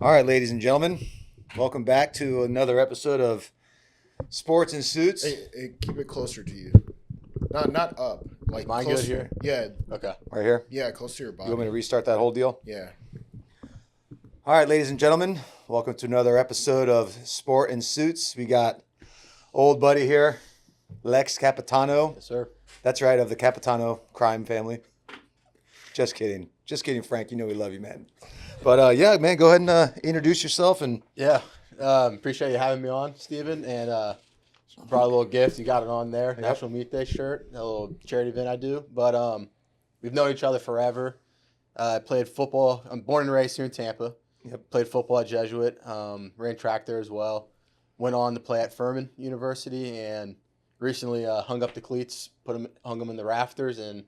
All right, ladies and gentlemen, welcome back to another episode of Sports and Suits. Hey, keep it closer to you. Not up. Like Mine closer. good here? Yeah, Okay. Right here. yeah, close to your body. You want me to restart that whole deal? Yeah. All right, ladies and gentlemen, welcome to another episode of Sport and Suits. We got old buddy here, Lex Capitano. Yes, sir. That's right, of the Capitano crime family. Just kidding. Just kidding, Frank. You know we love you, man. But yeah, man, go ahead and introduce yourself. And Yeah. Appreciate you having me on, Steven. And brought a little gift. You got it on there. National Meat Day shirt. A little charity event I do. But we've known each other forever. I played football. I'm born and raised here in Tampa. Yep. Played football at Jesuit. Ran track there as well. Went on to play at Furman University and recently hung up the cleats, hung them in the rafters, and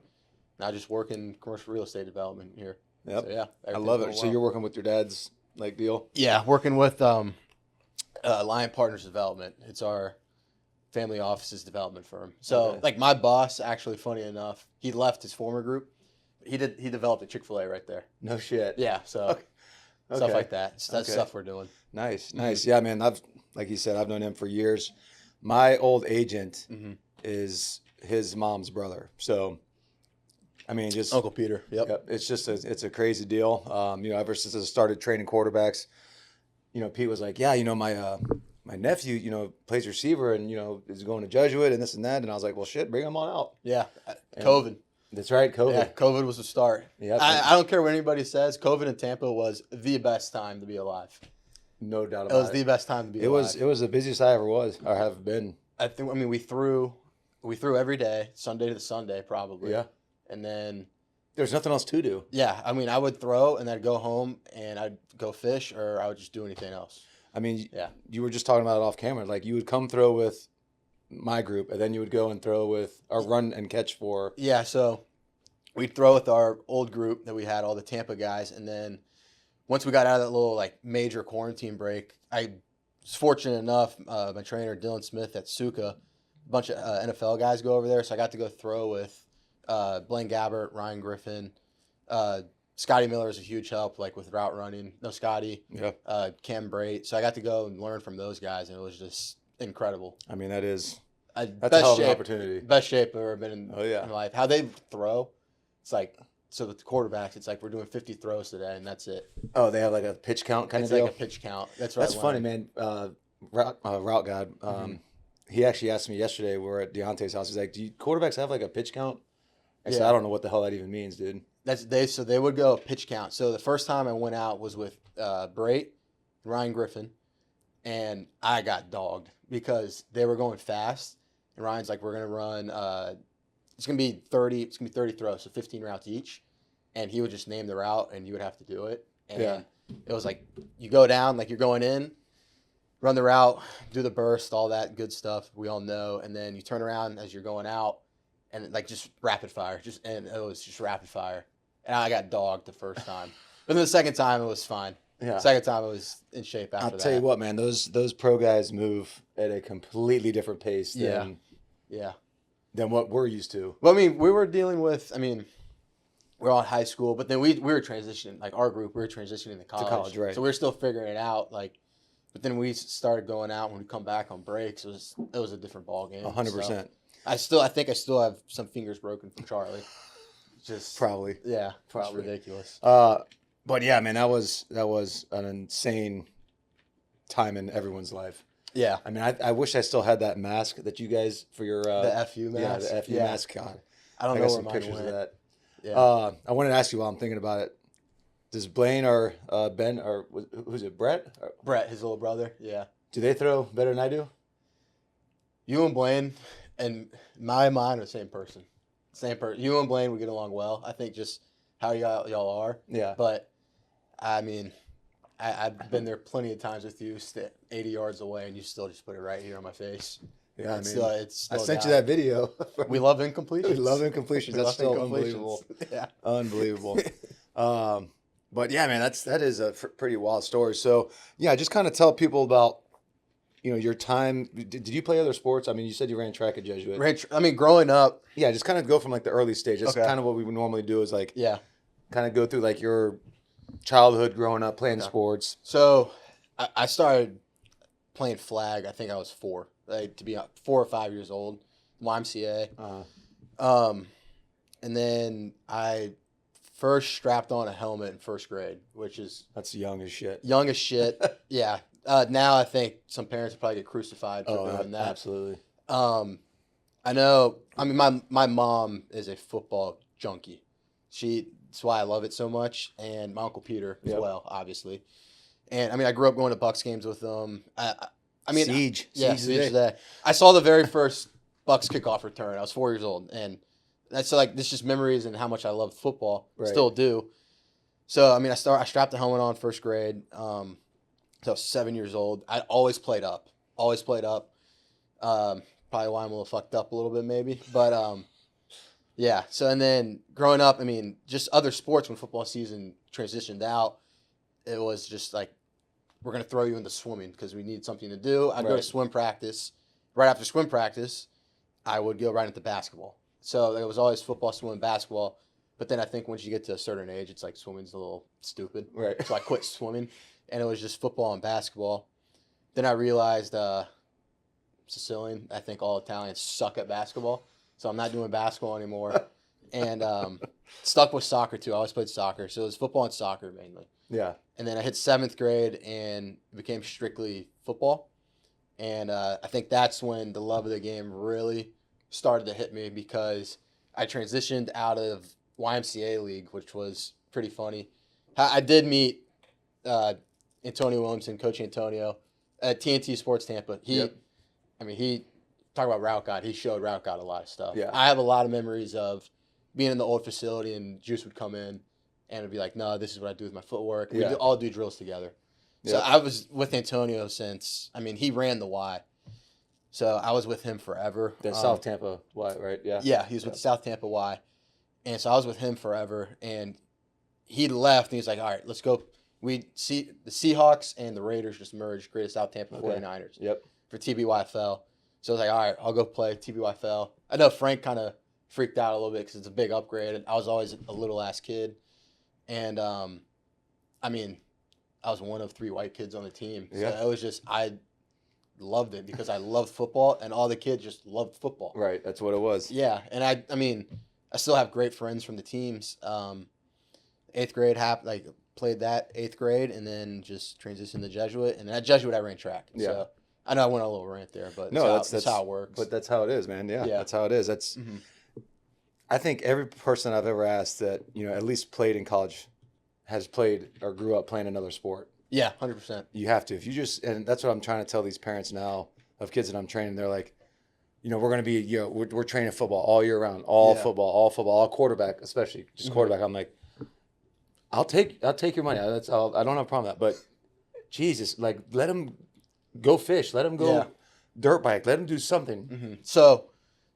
now just work in commercial real estate development here. yep, So, yeah, I love it. everything's So going you're well. working with your dad's like deal? Yeah, working with Lion Partners Development. It's our family offices development firm. So, Okay. like my boss, actually, funny enough, he left his former group. He developed a Chick-fil-A right there. No shit. Yeah, so Okay. stuff Okay. like that. That's Okay. stuff we're doing. Nice, nice. Yeah, man. Like you said, I've known him for years. My old agent Mhm. is his mom's brother. So, I mean, just Uncle Peter. Yep. yep, it's a crazy deal. Ever since I started training quarterbacks, Pete was like, yeah, my nephew, plays receiver and is going to Jesuit and this and that. And I was like, well, shit, bring him on out. Yeah. And- COVID. That's right, COVID. Yeah, COVID was the start. Yep. I don't care what anybody says. COVID in Tampa was the best time to be alive. No doubt It about was the best time to be It alive. was the busiest I ever was or have been. I mean, we threw every day, Sunday to Sunday, probably. Yeah. And then, There's nothing else to do. yeah, I mean, I would throw and then I'd go home and I'd go fish or I would just do anything else. I mean, Yeah. you were just talking about it off camera. Like you would come throw with my group, and then you would go and throw with or run and catch for. Yeah, so we'd throw with our old group that we had, all the Tampa guys. And then once we got out of that little like major quarantine break, I was fortunate enough, my trainer, Dylan Smith at Suka, a bunch of NFL guys go over there. So I got to go throw with Blaine Gabbert, Ryan Griffin. Scotty Miller is a huge help, like with route running. No, Scotty, Yeah. Cam Brait. So I got to go and learn from those guys, and it was just incredible. I mean, that's Best a hell of an shape, opportunity. best shape I've ever been in, Oh, yeah. in my life. How they throw, it's like, so with the quarterbacks, it's like we're doing 50 throws today, and that's it. Oh, they have like a pitch count kind It's of deal. like a pitch count. That's right. That's funny, man. Route God. He actually asked me yesterday. We were at Deontay's house. He's like, "Do you quarterbacks have like a pitch count?" I said, Yeah. "I don't know what the hell that even means, dude." So they would go pitch count. So the first time I went out was with Brait, Ryan Griffin, and I got dogged because they were going fast. And Ryan's like, "We're gonna run. It's gonna be 30. It's gonna be 30 throws, so 15 routes each." And he would just name the route, and you would have to do it. And Yeah. it was like you go down, like you're going in, run the route, do the burst, all that good stuff we all know, and then you turn around as you're going out, and like just rapid fire, and it was just rapid fire. And I got dogged the first time, but then the second time it was fine. Yeah. Second time it was in shape after I'll that. tell you what, man. Those pro guys move at a completely different pace than Yeah. what we're used to. Well, I mean, we were dealing with. I mean, we're all in high school, but then we were transitioning. Like our group, we were transitioning to college. right. So we were still figuring it out. Like, but then we started going out when we come back on breaks. It was a different ball game. 100%. So I think I still have some fingers broken from Charlie. Just Probably. yeah, Probably. it's ridiculous. But yeah, man, that was an insane time in everyone's life. Yeah, I mean, I wish I still had that mask that you guys for your the FU mask. Yeah, the FU Yeah. mask. God, I don't I know got where some mine pictures went. of that. Yeah. I wanted to ask you while I'm thinking about it. Does Blaine or Ben or who's it? Brett? Brett, his little brother. Yeah. Do they throw better than I do? You and Blaine, and my mind are the same person. Same person. You and Blaine would get along well. I think just how y'all are. Yeah. But I mean, I've been there plenty of times with you, 80 yards away, and you still just put it right here on my face. Yeah, I It's mean, it's I still sent you got- that video. We love incompletions. We love incompletions. We That's love still incompletions. unbelievable. Yeah. Unbelievable. But yeah, man, that is a pretty wild story. So yeah, just kind of tell people about your time. Did you play other sports? I mean, you said you ran track at Jesuit. I mean, growing up, Yeah, just kind of go from like the early stage. That's Okay. kind of what we would normally do is like yeah. kind of go through like your childhood growing up playing Okay. sports? So I started playing flag. I think I was 4, like, to be 4 or 5 years old. YMCA. And then I first strapped on a helmet in first grade, which is That's young as shit. young as shit. Yeah. Now I think some parents would probably get crucified for doing that. Absolutely. I know. I mean, my mom is a football junkie. That's why I love it so much, and my uncle Peter as Yep. well, obviously. And I mean, I grew up going to Bucks games with them. I mean, Siege. yeah, Siege Siege today. today. I saw the very first Bucks kickoff return. I was 4 years old, and that's like this just memories and how much I loved football. Right. Still do. So I mean, I strapped the helmet on first grade. So I was 7 years old. I always played up. Always played up. Probably why I'm a little fucked up a little bit, maybe. But yeah. So and then growing up, I mean, just other sports when football season transitioned out, it was just like, we're gonna throw you into swimming because we need something to do. I'd go to Right. swim practice. Right after swim practice, I would go right into basketball. So it was always football, swim, basketball. But then I think once you get to a certain age, it's like swimming's a little stupid. Right. So I quit swimming, and it was just football and basketball. Then I realized Sicilian. I think all Italians suck at basketball, so I'm not doing basketball anymore. And stuck with soccer too. I always played soccer, so it was football and soccer mainly. Yeah. And then I hit 7th grade and became strictly football. And I think that's when the love of the game really started to hit me, because I transitioned out of YMCA league, which was pretty funny. I did meet Antonio Williamson, Coach Antonio, at TNT Sports Tampa. Yep. He talk about route guide. He showed route guide a lot of stuff. Yeah. I have a lot of memories of being in the old facility, and Juice would come in and it'd be like, no, this is what I do with my footwork. Yeah. We'd all do drills together. So Yep. I was with Antonio since, I mean, he ran the Y. So I was with him forever. That South Tampa, right? Yeah. Yeah, he was with the South Tampa Y. And so I was with him forever. And he left, and he was like, all right, let's go. The Seahawks and the Raiders just merged, created South Tampa Okay. 49ers Yep. for TBYFL. So I was like, all right, I'll go play TBYFL. I know Frank kind of freaked out a little bit because it's a big upgrade. And I was always a little ass kid. And I mean, I was one of 3 white kids on the team. So Yeah. it was just, I loved it because I loved football, and all the kids just loved football. Right. That's what it was. Yeah, and I mean, I still have great friends from the teams. 8th grade played that 8th grade, and then just transitioned to Jesuit, and then at Jesuit I ran track. Yeah. So I know I went on a little rant there, but No, that's how it works. But that's how it is, man. Yeah. Yeah. That's how it is. That's. Mhm. I think every person I've ever asked that at least played in college has played or grew up playing another sport. Yeah, 100%. You have to. If you just, and that's what I'm trying to tell these parents now of kids that I'm training. They're like, we're going to be, we're training football all year round, all Yeah. football, all quarterback, especially just Mhm. quarterback. I'm like, I'll take your money. I don't have a problem with that. But Jesus, like, let them go fish. Let them go Yeah. dirt bike. Let them do something. Mm-hmm. So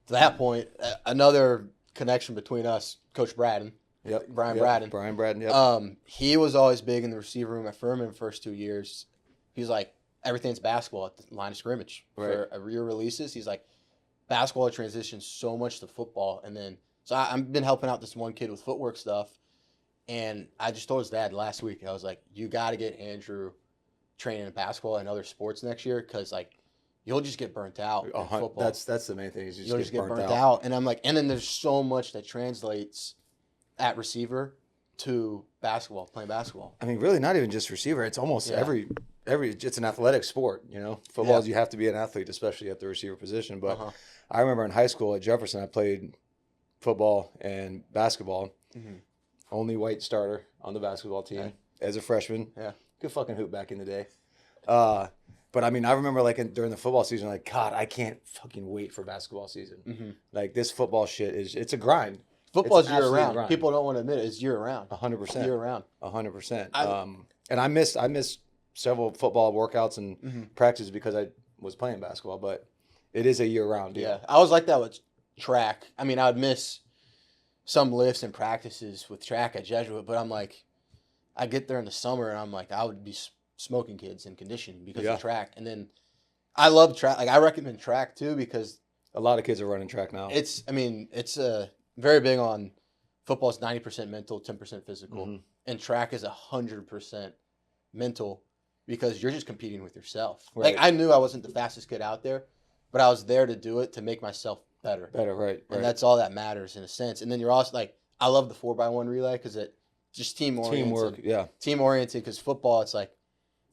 to that point, another connection between us, Coach Braden. Yep. Brian Yep. Braden. Brian Braden. Yep. He was always big in the receiver room at Furman the first 2 years. He's like, everything's basketball at the line of scrimmage. For a rear releases, he's like, basketball transitions so much to football. And then, so I've been helping out this one kid with footwork stuff. And I just told his dad last week, I was like, you got to get Andrew training in basketball and other sports next year, because like, you'll just get burnt out in football. That's the main thing. Is you You'll just get burnt out. And I'm like, and then there's so much that translates at receiver to basketball, playing basketball. I mean, really, not even just receiver. It's almost Yeah. every. It's an athletic sport. Football is Yeah. you have to be an athlete, especially at the receiver position. But Uh-huh. I remember in high school at Jefferson, I played football and basketball. Mhm. Only white starter on the basketball team Okay. as a freshman. Yeah. Good fucking hoop back in the day. But I mean, I remember during the football season, like, God, I can't fucking wait for basketball season. Mm-hmm. Like, this football shit it's a grind. Football's It's an year absolute round. grind. People don't want to admit it. It's year round. 100%. Year round. 100%. I- And I missed several football workouts and Mhm. practices because I was playing basketball, but it is a year-round deal. Yeah, I was like that with track. I mean, I would miss some lifts and practices with track at Jesuit, but I'm like, I get there in the summer and I'm like, I would be smoking kids in conditioning because Yeah. of track. And then I love track. Like, I recommend track too, because A lot of kids are running track now. it's very big on football's 90% mental, 10% physical. Mhm. and track is 100% mental because you're just competing with yourself. Right. Like I knew I wasn't the fastest kid out there, but I was there to do it to make myself better. Better, right. And that's all that matters in a sense. And then you're also like, I love the 4x1 relay because it just team oriented. Teamwork, yeah. Team oriented because football, it's like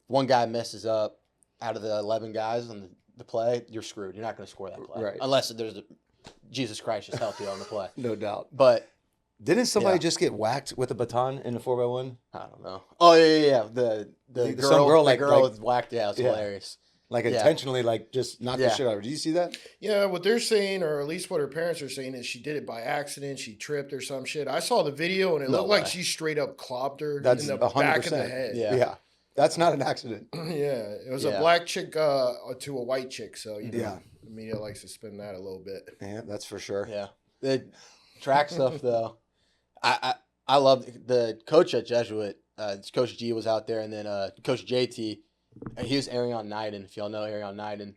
one guy messes up out of the 11 guys on the play, you're screwed. You're not going to score that play. Right. Unless there's a Jesus Christ just help you on the play. No doubt. But Didn't somebody Yeah. just get whacked with a baton in a 4x1? I don't know. Oh, yeah. The girl, some girl, the like- girl like- with whacked. Yeah, it was Yeah. hilarious. Like Yeah. intentionally, like just knocked the Yeah. shit out of her. Did you see that? Yeah, what they're saying, or at least what her parents are saying, is she did it by accident. She tripped or some shit. I saw the video and it No looked like way. she straight up clopped her That's in the 100%. back of the head. Yeah. That's not an accident. Yeah, it was Yeah. a black chick to a white chick. So you know, Yeah. the media likes to spin that a little bit. Yeah, that's for sure. Yeah. The track stuff, though, I love the coach at Jesuit. Coach G was out there, and then Coach JT, he was Arion Naiden. If y'all know Arion Naiden,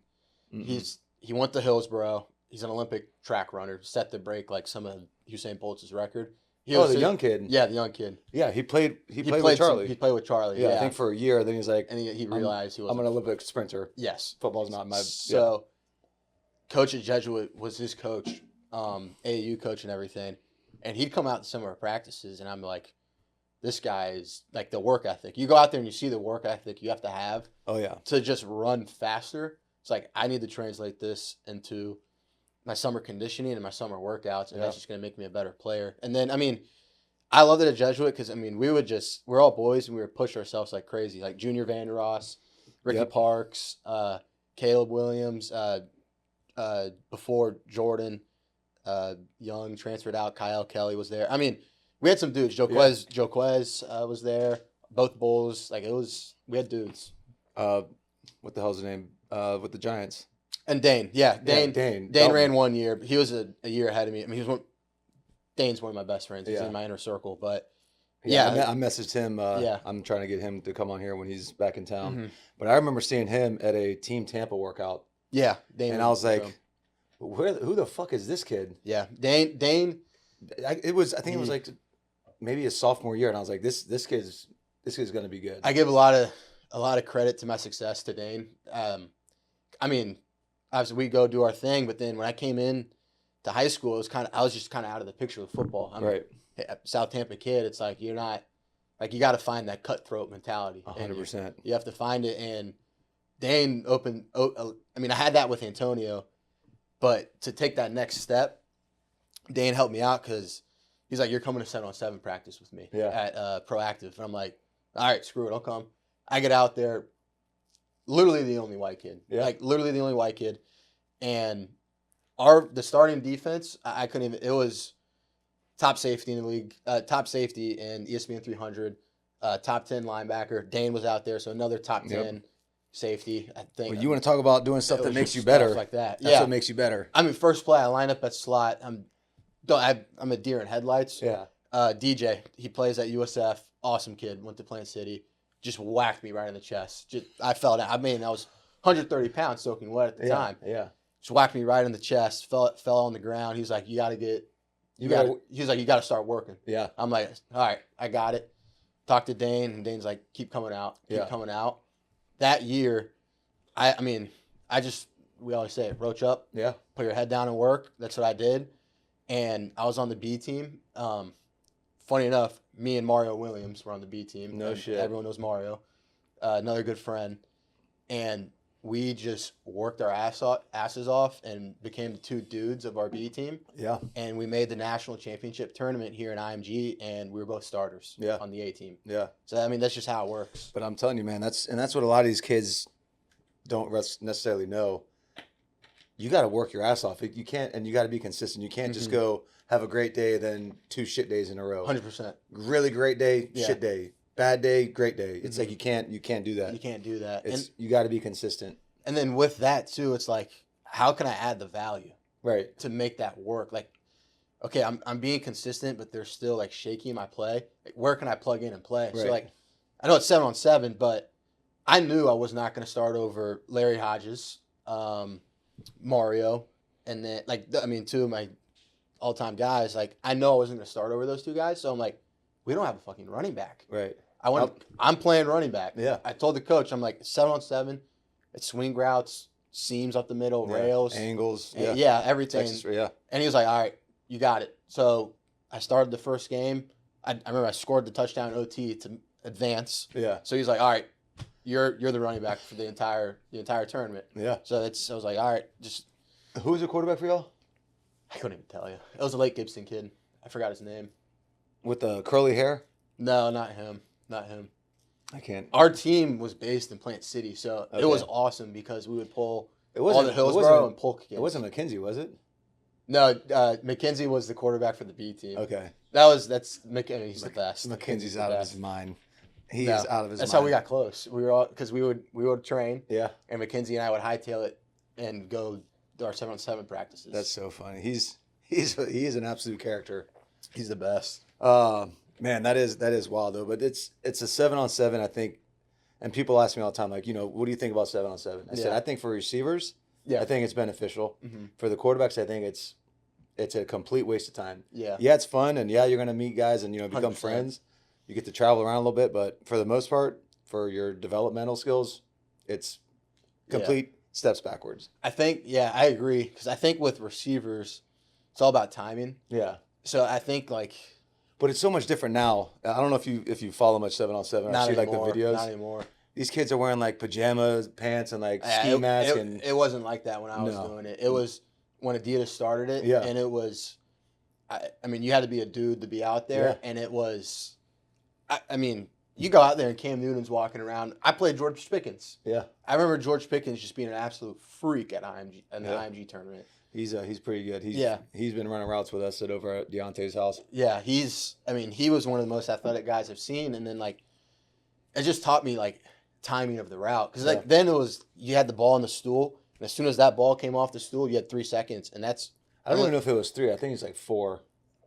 Mm-mm. he went to Hillsboro. He's an Olympic track runner, set to break like some of Usain Bolt's record. He Oh, was the young kid. Yeah, the young kid. Yeah, he played with Charlie. He played with Charlie. yeah, Yeah, I think for a year. Then he's like, and he realized he was. I'm an Olympic sprinter. Yes. Football's not my. So, coach at Jesuit was his coach, AAU coach and everything, and he'd come out to some of our practices, and I'm like, this guy is like the work ethic. You go out there and you see the work ethic you have to have Oh yeah. to just run faster. It's like I need to translate this into my summer conditioning and my summer workouts, and Yeah. that's just going to make me a better player. And then, I mean, I loved it at Jesuit because, I mean, we're all boys and we would push ourselves like crazy. Like Junior Van Ross, Ricky Yep. Parks, Caleb Williams, before Jordan, Young transferred out, Kyle Kelly was there. I mean, we had some dudes. Joquez was there. Both Bulls. Like, we had dudes. What the hell's his name? With the Giants. And Dane. Yeah, Dane. Dane. Dane Dalton. ran 1 year. But he was a year ahead of me. I mean, Dane's one of my best friends. He's Yeah. in my inner circle. But Yeah, I messaged him. Yeah. I'm trying to get him to come on here when he's back in town. Mhm. But I remember seeing him at a Team Tampa workout, yeah, Dane. and I was so- like, who the fuck is this kid? yeah, Dane. I think it was like maybe his sophomore year, and I was like, this kid's gonna be good. I give a lot of credit to my success to Dane. I mean, obviously we go do our thing, but then when I came in to high school, I was just kind of out of the picture with football. I'm Right. a South Tampa kid. It's like you're not like you got to find that cutthroat mentality. and 100%. You have to find it. And Dane I mean, I had that with Antonio, but to take that next step, Dane helped me out because he's like, "You're coming to 7-on-7 practice with me Yeah. at Proactive," and I'm like, "All right, screw it, I'll come." I get out there, literally the only white kid, Yeah. like literally the only white kid, and the starting defense, I couldn't even. It was top safety in the league, top safety in ESPN 300, top 10 linebacker. Dane was out there, so another top 10 safety. I think. Well, you want to talk about doing stuff It that was makes just you stuff better? like that. That's Yeah, what makes you better. I mean, first play, I line up at slot. I'm a deer in headlights. Yeah. DJ, he plays at USF. Awesome kid. Went to Plant City. Just whacked me right in the chest. I fell down. I mean, I was 130 pounds soaking wet at the Yeah. time. Yeah. Just whacked me right in the chest. Fell on the ground. He was like, "You got to get. He was like, "You got to start working." Yeah. I'm like, "All right, I got it." Talked to Dane, and Dane's like, "Keep coming out. Keep coming out." That year, I mean, we always say it, roach up, Yeah. put your head down and work. That's what I did. And I was on the B team. Funny enough, me and Mario Williams were on the B team. No And shit. Everyone knows Mario. Another good friend. And we just worked our asses off and became the two dudes of our B team. Yeah. And we made the national championship tournament here in IMG, and we were both starters Yeah. on the A team. Yeah. So, I mean, that's just how it works. But I'm telling you, man, that's what a lot of these kids don't necessarily know. You got to work your ass off. You can't, and you got to be consistent. You can't just go have a great day, then 2 shit days in a row. 100%. Really great day, Yeah. shit day. Bad day, great day. It's like you can't do that. You can't do that. You got to be consistent. And then with that, too, it's like, how can I add the value Right. to make that work? Like, okay, I'm being consistent, but they're still, like, shaky in my play. Like, where can I plug in and play? So, Right. like, I know it's 7-on-7, but I knew I was not going to start over Larry Hodges, Mario, and then, like, I mean, two of my all-time guys. Like, I know I wasn't going to start over those two guys. So I'm like, we don't have a fucking running back. Right. I'm playing running back. Yeah. I told the coach, I'm like, 7-on-7, it's swing routes, seams up the middle, rails. Angles. And Yeah. Everything. Texas, yeah. And he was like, all right, you got it. So I started the first game. I remember I scored the touchdown OT to advance. Yeah. So he's like, all right, you're the running back for the entire tournament. Yeah. So I was like, all right, just. Who was the quarterback for y'all? I couldn't even tell you. It was a Lake Gibson kid. I forgot his name. With the curly hair? No, not him. Not him. I can't. Our team was based in Plant City, so Okay. it was awesome because we would pull It all wasn't the Hillsborough and Polk kids. It wasn't McKenzie, was it? No, McKenzie was the quarterback for the B team. Okay. That's McKenzie. He's the best. McKenzie's the out of best. his mind. He No, is out of his That's mind. how we got close. We were all because we would train, Yeah. and McKenzie and I would hightail it and go to our 7-on-7 practices. That's so funny. He is an absolute character. He's the best. Man, that is wild though. But it's a 7-on-7, I think. And people ask me all the time, like, what do you think about 7-on-7? I said, Yeah. I think for receivers, Yeah. I think it's beneficial. Mhm. For the quarterbacks, I think it's a complete waste of time. Yeah. Yeah, it's fun, and yeah, you're gonna meet guys and become 100%. friends. You get to travel around a little bit, but for the most part, for your developmental skills, it's complete steps backwards. I think, I agree. Because I think with receivers, it's all about timing. Yeah. So I think, like, But it's so much different now. I don't know if you follow much 7-on-7 or not see anymore. like the videos. Not anymore. These kids are wearing like pajamas, pants, and like ski masks. And It wasn't like that when I was No. doing it. It was when Adidas started it. Yeah. And it was, I mean, you had to be a dude to be out there. Yeah. And it was, I mean, you go out there and Cam Newton's walking around. I played George Pickens. yeah, I remember George Pickens just being an absolute freak at IMG in the Yeah. IMG tournament. he's pretty good. Yeah. He's been running routes with us over at Deontay's house. Yeah, he was one of the most athletic guys I've seen. And then, like, it just taught me, like, timing of the route. Because, like, Yeah. then it was, you had the ball on the stool. And as soon as that ball came off the stool, you had 3 seconds. And that's, I don't even know if it was 3. I think it's like 4.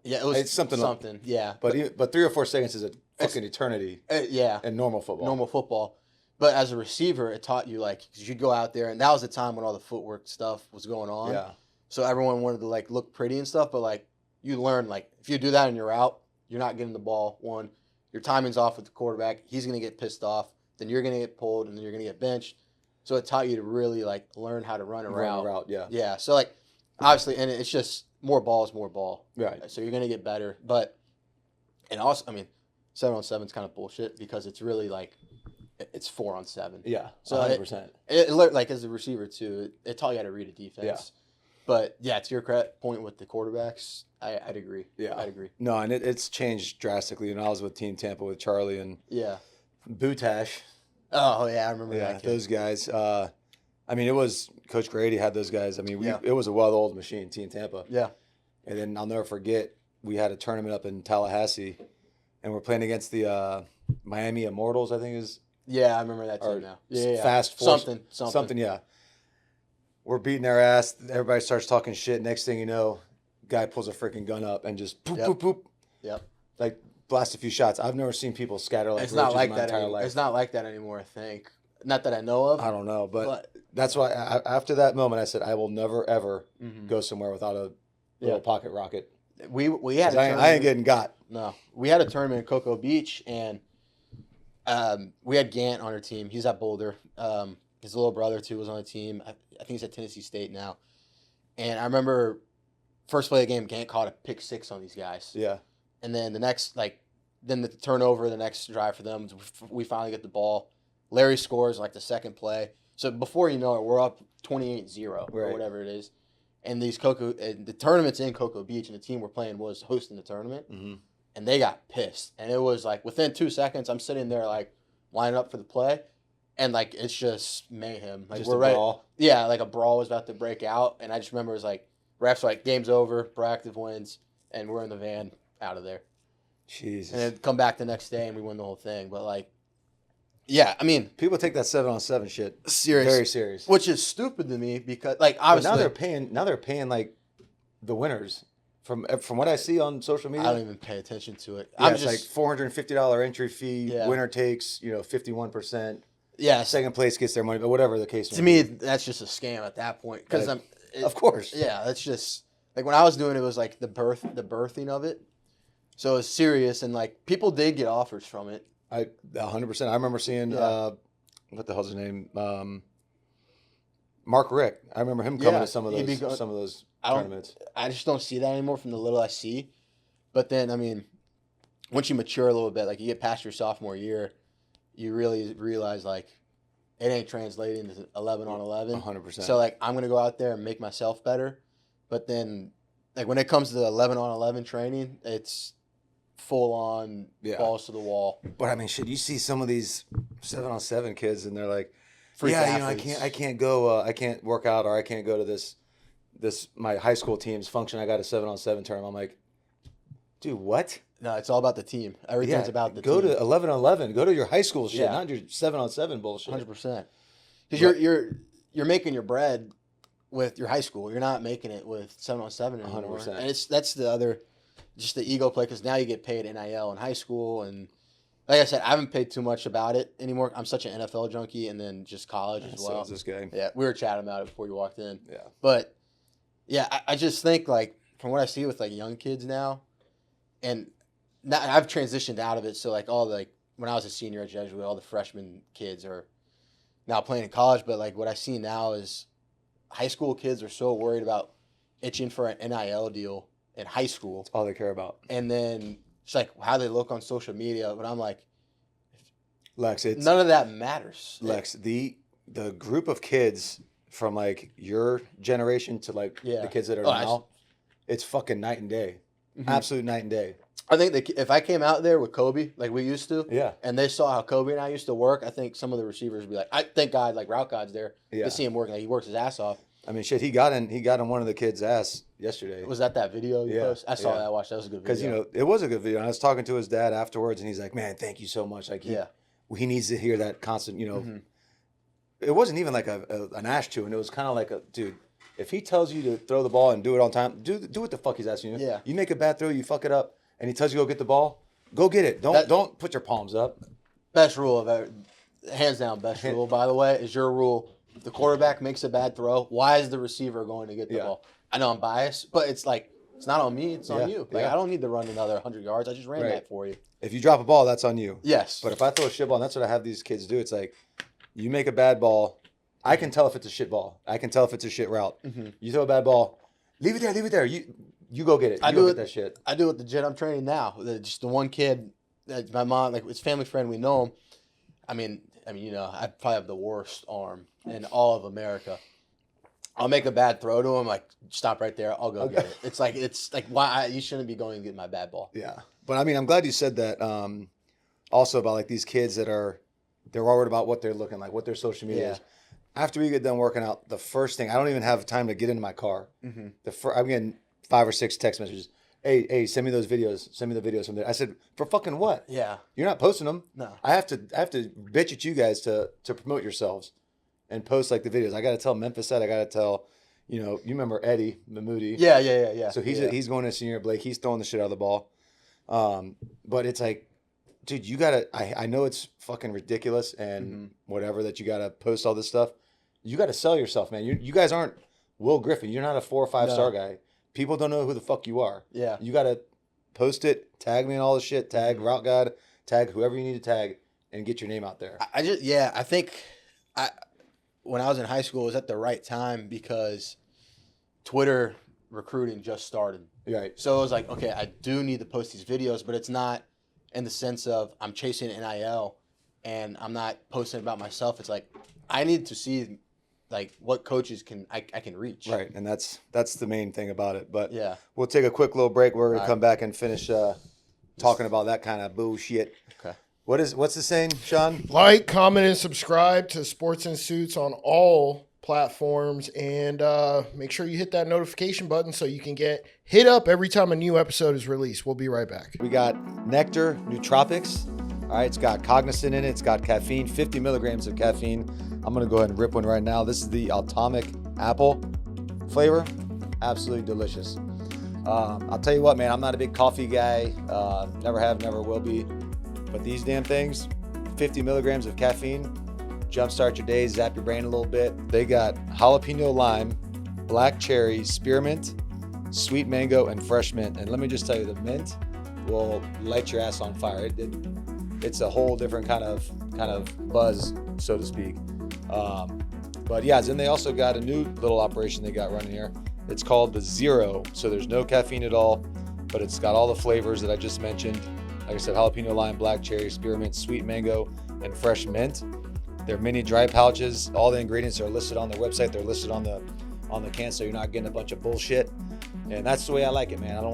yeah, it was It's something. yeah. But 3 or 4 seconds is a fucking eternity Yeah, in normal football. normal football. But as a receiver, it taught you, like, because you'd go out there, and that was the time when all the footwork stuff was going on. Yeah. So everyone wanted to, like, look pretty and stuff. But, like, you learn, like, if you do that in your route, you're not getting the ball. One, your timing's off with the quarterback. He's going to get pissed off. Then you're going to get pulled, and then you're going to get benched. So it taught you to really, like, learn how to run a route. Yeah. Yeah. So, like, obviously, and it's just more ball is more ball. Right. So you're going to get better. But, and also, I mean, 7-on-7 is kind of bullshit because it's really, like, it's 4-on-7. Yeah. So 100%. Like, as a receiver, too, it taught you how to read a defense. Yeah. But, yeah, to your point with the quarterbacks, I'd agree. Yeah. I'd agree. No, and it's changed drastically. And I was with Team Tampa with Charlie and Yeah. Bootash. Oh, yeah, I remember Yeah, that kid. those guys. I mean, it was Coach Grady had those guys. I mean, Yeah. it was a well-oiled machine, Team Tampa. Yeah. And then I'll never forget, we had a tournament up in Tallahassee, and we're playing against the Miami Immortals, I think is Yeah, I remember that or too now. Yeah. Fast Force. Something. Yeah. We're beating their ass. Everybody starts talking shit. Next thing you know, guy pulls a freaking gun up and just poop, Yep. poop, poop. Yep. Like blast a few shots. I've never seen people scatter like It's not roaches like in my that entire anymore. life. It's not like that anymore, I think. Not that I know of. I don't know, but But that's why after that moment, I said I will never ever Mhm. go somewhere without a Yeah. little pocket rocket. we had 'Cause a I ain't tournament- getting got. No, we had a tournament in Cocoa Beach, and we had Gant on our team. He's at Boulder. His little brother too was on the team. I think he's at Tennessee State now. And I remember first play of the game, Gant caught a pick 6 on these guys. Yeah, And then then the turnover, the next drive for them, we finally get the ball. Larry scores like the second play. So before you know it, we're up 28-0 or Right. whatever it is. And the tournament's in Cocoa Beach, and the team we're playing was hosting the tournament. mm-hmm. And they got pissed. And it was like within 2 seconds, I'm sitting there like lining up for the play, and like it's just mayhem. Like Just we're a right, brawl. yeah, like a brawl was about to break out, and I just remember it was like refs were like game's over, proactive wins, and we're in the van out of there. Jesus. And then come back the next day and we win the whole thing. But like, yeah, I mean, People take that 7-on-7 shit serious, very serious. which is stupid to me because like But obviously now they're paying like the winners from what I see on social media. I don't even pay attention to it. Yeah, I'm it's just like $450 entry fee. Yeah. Winner takes 51%. yeah. Second place gets their money, but whatever the case. To may me, be. that's just a scam at that point because Of course. Yeah, that's just like when I was doing it was like the birthing of it. So it's serious, and like people did get offers from it. 100%. I remember seeing Yeah. what the hell's his name? Mark Rick. I remember him coming to some of he'd be those I don't- tournaments. I just don't see that anymore from the little I see. But then, I mean, once you mature a little bit, like you get past your sophomore year, you really realize like it ain't translating to 11 on 11. 100%. So like I'm gonna go out there and make myself better. But then, like when it comes to the 11 on 11 training, it's full on Yeah. balls to the wall. But I mean, shit, you see some of these 7-on-7 kids, and they're like, Freak yeah, athletes. I can't go, I can't work out, or I can't go to this my high school team's function. I got a 7-on-7 tournament. I'm like, dude, what? No, it's all about the team. Everything's about the go team. to 11-on-11. Go to your high school shit, Yeah. not your 7-on-7 bullshit. 100%. Because you're making your bread with your high school. You're not making it with 7-on-7 anymore. 100%. And that's the other, just the ego play. Because now you get paid NIL in high school, and like I said, I haven't paid too much about it anymore. I'm such an NFL junkie, and then just college as So well. is this guy. Yeah, we were chatting about it before you walked in. Yeah. But yeah, I just think like from what I see with like young kids now, and now I've transitioned out of it. So like when I was a senior at Jesuit, all the freshman kids are now playing in college. But like what I see now is high school kids are so worried about itching for an NIL deal in high school, That's all they care about. and then it's like how they look on social media. But I'm like, Lex, it's none of that matters. Lex, the group of kids from like your generation to like Yeah. the kids that are Oh, I now, it's fucking night and day. Mhm. Absolute night and day. I think if I came out there with Kobe like we used to, Yeah. and they saw how Kobe and I used to work, I think some of the receivers would be like, I thank God, like Route God's there Yeah. to see him working. Like he works his ass off. I mean, shit, he got in one of the kids' ass yesterday. Was that video you Yeah, posted? I saw yeah. that. I watched. That was a good video. Because, you know, it was a good video. And I was talking to his dad afterwards, and he's like, man, thank you so much. Like, Yeah. he needs to hear that constant, you know. Mhm. It wasn't even like an ash chewing. It was kind of like dude, if he tells you to throw the ball and do it on time, do what the fuck he's asking you. Yeah. You make a bad throw, you fuck it up, and he tells you to go get the ball, go get it. Don't put your palms up. Best rule of ever, hands down, best rule, by the way, is your rule. If the quarterback makes a bad throw, why is the receiver going to get the Yeah. ball? I know I'm biased, but it's like, it's not on me, it's on Yeah, you. Like, yeah. I don't need to run another 100 yards. I just ran Right. that for you. If you drop a ball, that's on you. Yes. But if I throw a shit ball, and that's what I have these kids do. It's like, you make a bad ball. I can tell if it's a shit ball. I can tell if it's a shit route. Mhm. You throw a bad ball, leave it there, leave it there. You go get it. I You do go it- get that shit. I do it with the jet I'm training now. Just the one kid, that my mom, like it's family friend, we know him. I mean, you know, I probably have the worst arm in all of America. I'll make a bad throw to him, like stop right there. I'll go get it. It's like why you shouldn't be going to get my bad ball. Yeah. But I mean, I'm glad you said that. Also about like these kids that they're worried about what they're looking like, what their social media Yeah. is. After we get done working out, the first thing, I don't even have time to get into my car. Mm-hmm. I'm getting 5 or 6 text messages. Hey, send me those videos. Send me the videos from there. I said, for fucking what? Yeah. You're not posting them. No. I have to bitch at you guys to promote yourselves and post like the videos. I got to tell Memphis that. I got to tell, you know, you remember Eddie Mahmoudi. Yeah. So he's going to senior Blake. He's throwing the shit out of the ball. But it's like, dude, you gotta. I know it's fucking ridiculous and whatever that you gotta post all this stuff. You gotta sell yourself, man. You guys aren't Will Griffin. You're not a 4 or 5 star guy. People don't know who the fuck you are. Yeah. You gotta post it, tag me in all the shit, tag Route God, tag whoever you need to tag, and get your name out there. I think when I was in high school, it was at the right time because Twitter recruiting just started. Right. So it was like, okay, I do need to post these videos, but it's not in the sense of I'm chasing NIL and I'm not posting about myself. It's like I need to see like what coaches I can reach. Right. And that's the main thing about it. But Yeah. we'll take a quick little break. We're gonna All come back and finish talking about that kind of bullshit. Okay. What's the saying, Sean? Like, comment, and subscribe to Sports and Suits on all platforms, and make sure you hit that notification button so you can get hit up every time a new episode is released. We'll be right back. We got Nectar Nootropics. All right, it's got cognizant in it. It's got caffeine, 50 milligrams of caffeine. I'm going to go ahead and rip one right now. This is the Atomic Apple flavor. Absolutely delicious. I'll tell you what, man, I'm not a big coffee guy. Never have, never will be. But these damn things, 50 milligrams of caffeine, jumpstart your day, zap your brain a little bit. They got jalapeno lime, black cherry, spearmint, sweet mango, and fresh mint. And let me just tell you, the mint will light your ass on fire. It's a whole different kind of buzz, so to speak. But yeah, then they also got a new little operation they got running here. It's called the Zero. So there's no caffeine at all, but it's got all the flavors that I just mentioned. Like I said, jalapeno lime, black cherry, spearmint, sweet mango, and fresh mint. They're mini dry pouches. All the ingredients are listed on their website. They're listed on the can, so you're not getting a bunch of bullshit. And that's the way I like it, man. I don't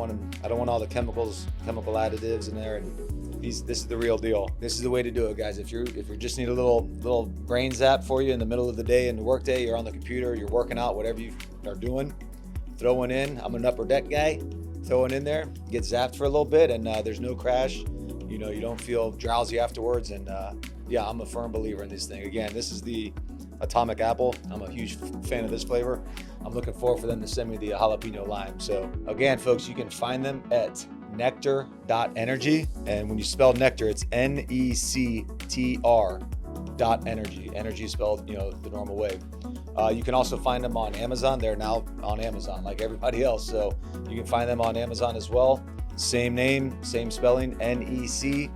want all the chemical additives in there. And this is the real deal. This is the way to do it, guys. If you just need a little brain zap for you in the middle of the day, in the work day, you're on the computer, you're working out, whatever you are doing, throw one in. I'm an upper deck guy. Throw one in there, get zapped for a little bit, and there's no crash. You don't feel drowsy afterwards. And yeah, I'm a firm believer in this thing. Again, this is the Atomic Apple. I'm a huge fan of this flavor. I'm looking forward for them to send me the jalapeno lime. So again, folks, you can find them at nectar.energy. And when you spell nectar, it's NECTR.energy. Energy spelled, the normal way. You can also find them on Amazon. They're now on Amazon like everybody else. So you can find them on Amazon as well. Same name, same spelling, NECTR.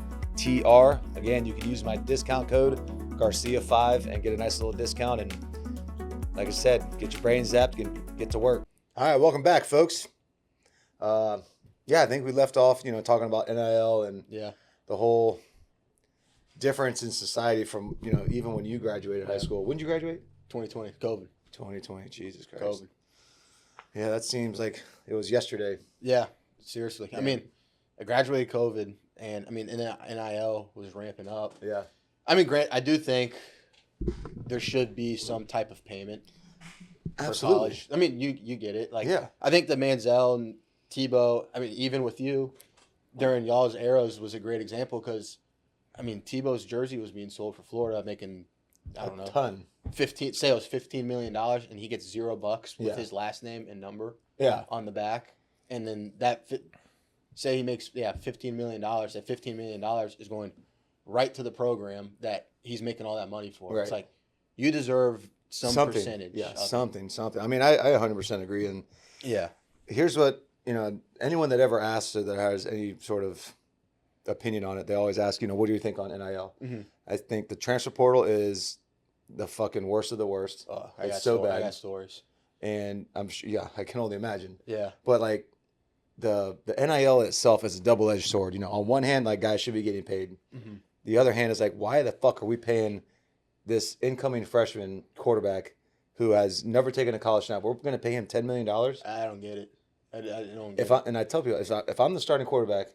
Again, you can use my discount code Garcia5 and get a nice little discount. And like I said, get your brain zapped, get to work. All right, welcome back, folks. Yeah, I think we left off, talking about NIL and the whole difference in society from, even when you graduated high school. When did you graduate? 2020, COVID. 2020, Jesus Christ. COVID. Yeah, that seems like it was yesterday. Yeah, seriously. Yeah. I mean, I graduated COVID, and NIL was ramping up. Yeah. Grant, I do think there should be some type of payment for Absolutely. college. You get it. Yeah. I think the Manziel and Tebow, even with you, during y'all's eras was a great example because, Tebow's jersey was being sold for Florida making, I don't know, A ton. $15 million, and he gets $0 with his last name and number on the back. And then say he makes $15 million. That $15 million is going right to the program that he's making all that money for. Right. It's like you deserve something percentage. Yeah, of something. I 100% agree. And here's what, anyone that ever asks or that has any sort of opinion on it, they always ask, what do you think on NIL? Mm-hmm. I think the transfer portal is the fucking worst of the worst. It's so bad. I got stories. And I'm sure, I can only imagine. Yeah. But like the NIL itself is a double-edged sword. On one hand, like guys should be getting paid. Mm-hmm. The other hand is like, why the fuck are we paying this incoming freshman quarterback who has never taken a college snap? We're going to pay him $10 million? I don't get it. I don't get it. And I tell people, if I'm the starting quarterback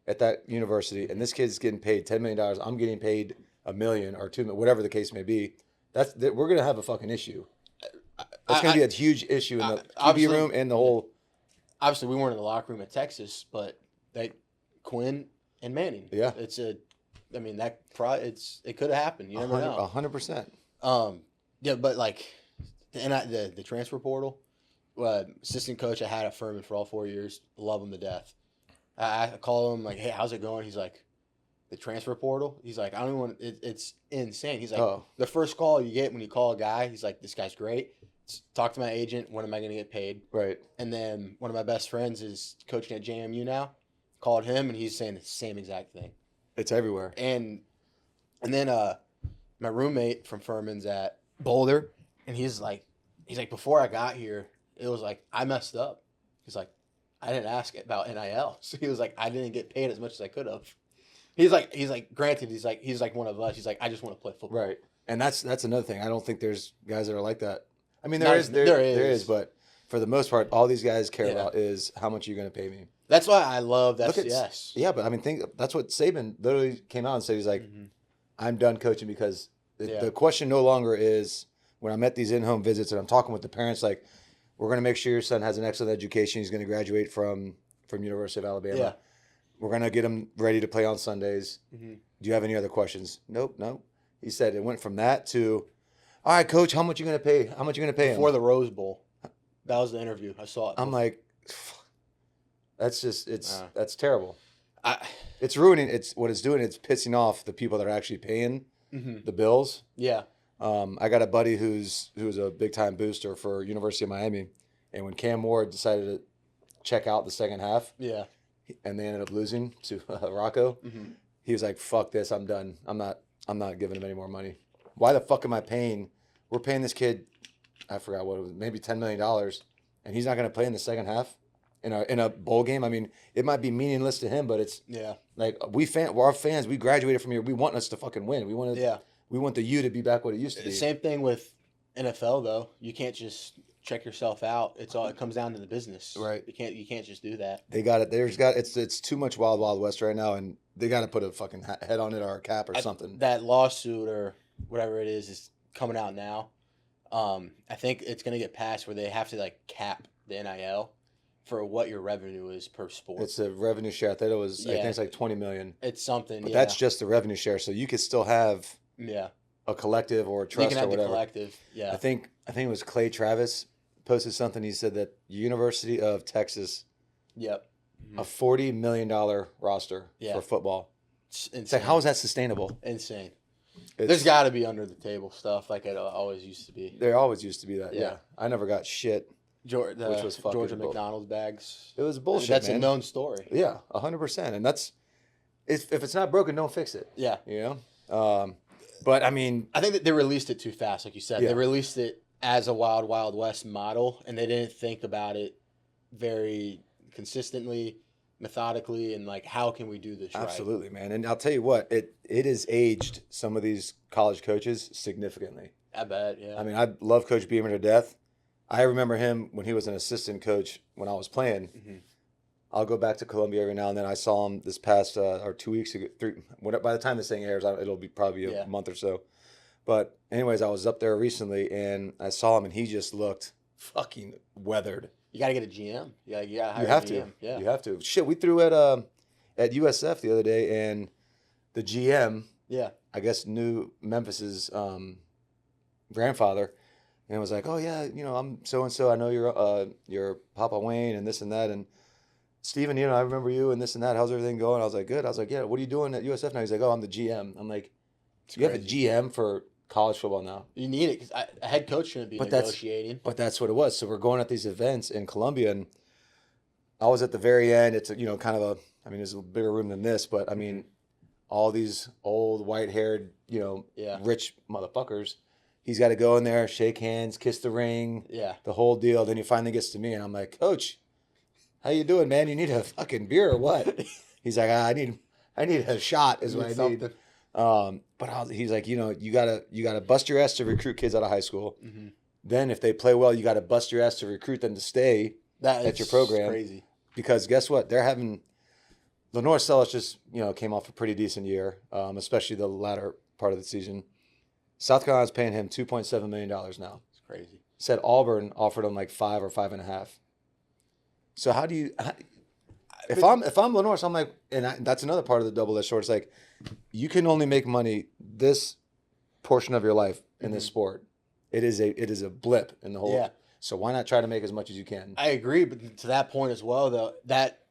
at that university and this kid's getting paid $10 million, I'm getting paid $1 million or $2 million, whatever the case may be, we're going to have a fucking issue. That's going to be a huge issue in the QB room and the whole. Obviously, we weren't in the locker room at Texas, but Quinn and Manning. Yeah. It could have happened. You never know. 100%. But like the transfer portal, assistant coach I had at Furman for all 4 years, love him to death. I call him like, hey, how's it going? He's like, the transfer portal. He's like, I don't even want. It's insane. He's like, the first call you get when you call a guy, he's like, this guy's great. Talk to my agent. When am I going to get paid? Right. And then one of my best friends is coaching at JMU now. Called him and he's saying the same exact thing. It's everywhere. And then my roommate from Furman's at Boulder, and he's like, before I got here, it was like I messed up. He's like, I didn't ask about NIL, so he was like, I didn't get paid as much as I could have. He's like, granted, he's like one of us. He's like, I just want to play football. Right. And that's another thing. I don't think there's guys that are like that. I mean, there there is, but for the most part, all these guys care about is how much you're going to pay me. That's why I love FCS. Yeah, but that's what Saban literally came out and said. He's like, I'm done coaching because the question no longer is when I'm at these in-home visits and I'm talking with the parents, like, we're going to make sure your son has an excellent education. He's going to graduate from University of Alabama. Yeah. We're going to get him ready to play on Sundays. Mm-hmm. Do you have any other questions? Nope. He said it went from that to, all right, coach, how much you going to pay? How much you going to pay him? Before the Rose Bowl. That was the interview. I saw it. I'm like, that's that's terrible. It's ruining. It's what it's doing. It's pissing off the people that are actually paying the bills. Yeah. I got a buddy who's a big time booster for University of Miami, and when Cam Ward decided to check out the second half, and they ended up losing to Rocco. Mm-hmm. He was like, "Fuck this, I'm done. I'm not giving him any more money. Why the fuck am I paying? We're paying this kid, I forgot what it was, maybe $10 million, and he's not going to play in the second half in a bowl game. I mean, it might be meaningless to him, but it's like we're our fans. We graduated from here. We want us to fucking win. We want the U to be back what it used to be. Same thing with NFL though. You can't just check yourself out. It comes down to the business. Right. You can't just do that. They got it. It's too much wild west right now, and they got to put a fucking head on it or a cap or something. That lawsuit or whatever it is coming out now. I think it's gonna get passed where they have to like cap the NIL for what your revenue is per sport. It's a revenue share. I thought it was. I think it's like 20 million. It's something. But that's just the revenue share. So you could still have a collective or a trust you can have or whatever. The collective. Yeah. I think it was Clay Travis posted something. He said that University of Texas. Yep. A $40 million roster for football. It's like, how is that sustainable? Insane. There's got to be under the table stuff like it always used to be. There always used to be that. Yeah. I never got shit. Which was fucking Georgia McDonald's bags. It was bullshit. That's man. a known story. Yeah, 100%. And that's if it's not broken, don't fix it. Yeah. You know. But I mean, I think that they released it too fast, like you said. Yeah. They released it as a Wild West model, and they didn't think about it very consistently, methodically, and like how can we do this right? Absolutely, man. And I'll tell you what, it has aged some of these college coaches significantly. I bet, yeah. I mean, I love Coach Beamer to death. I remember him when he was an assistant coach when I was playing. Mm-hmm. I'll go back to Columbia every now and then. I saw him this past or 2 weeks ago. By the time this thing airs, it'll be probably a month or so. But anyways, I was up there recently and I saw him and he just looked fucking weathered. You got to get a GM. Yeah, you got to hire You have a to. GM. Yeah. You have to. Shit, we threw at USF the other day and the GM, I guess, knew Memphis's grandfather. And it was like, oh yeah, I'm so and so. I know you're Papa Wayne and this and that. And Steven, I remember you and this and that. How's everything going? I was like, good. I was like, yeah. What are you doing at USF now? He's like, oh, I'm the GM. I'm like, you have a GM for college football now. You need it because a head coach shouldn't be negotiating. But that's what it was. So we're going at these events in Columbia, and I was at the very end. It's kind of there's a bigger room than this, but I mean, all these old white-haired, rich motherfuckers. He's got to go in there, shake hands, kiss the ring, the whole deal. Then he finally gets to me, and I'm like, Coach, how you doing, man? You need a fucking beer or what? He's like, I need a shot is what I need. But he's like, you gotta bust your ass to recruit kids out of high school. Mm-hmm. Then if they play well, you gotta bust your ass to recruit them to stay at your program. Crazy. Because guess what? They're having Lenore Sellis just came off a pretty decent year, especially the latter part of the season. South Carolina's paying him $2.7 million now. It's crazy. Said Auburn offered him like 5 or 5.5. So if I'm Lenore, so I'm like, that's another part of the double-edged sword. It's like, you can only make money this portion of your life in this sport. It is a blip in the whole. Yeah. So why not try to make as much as you can? I agree, but to that point as well, though, that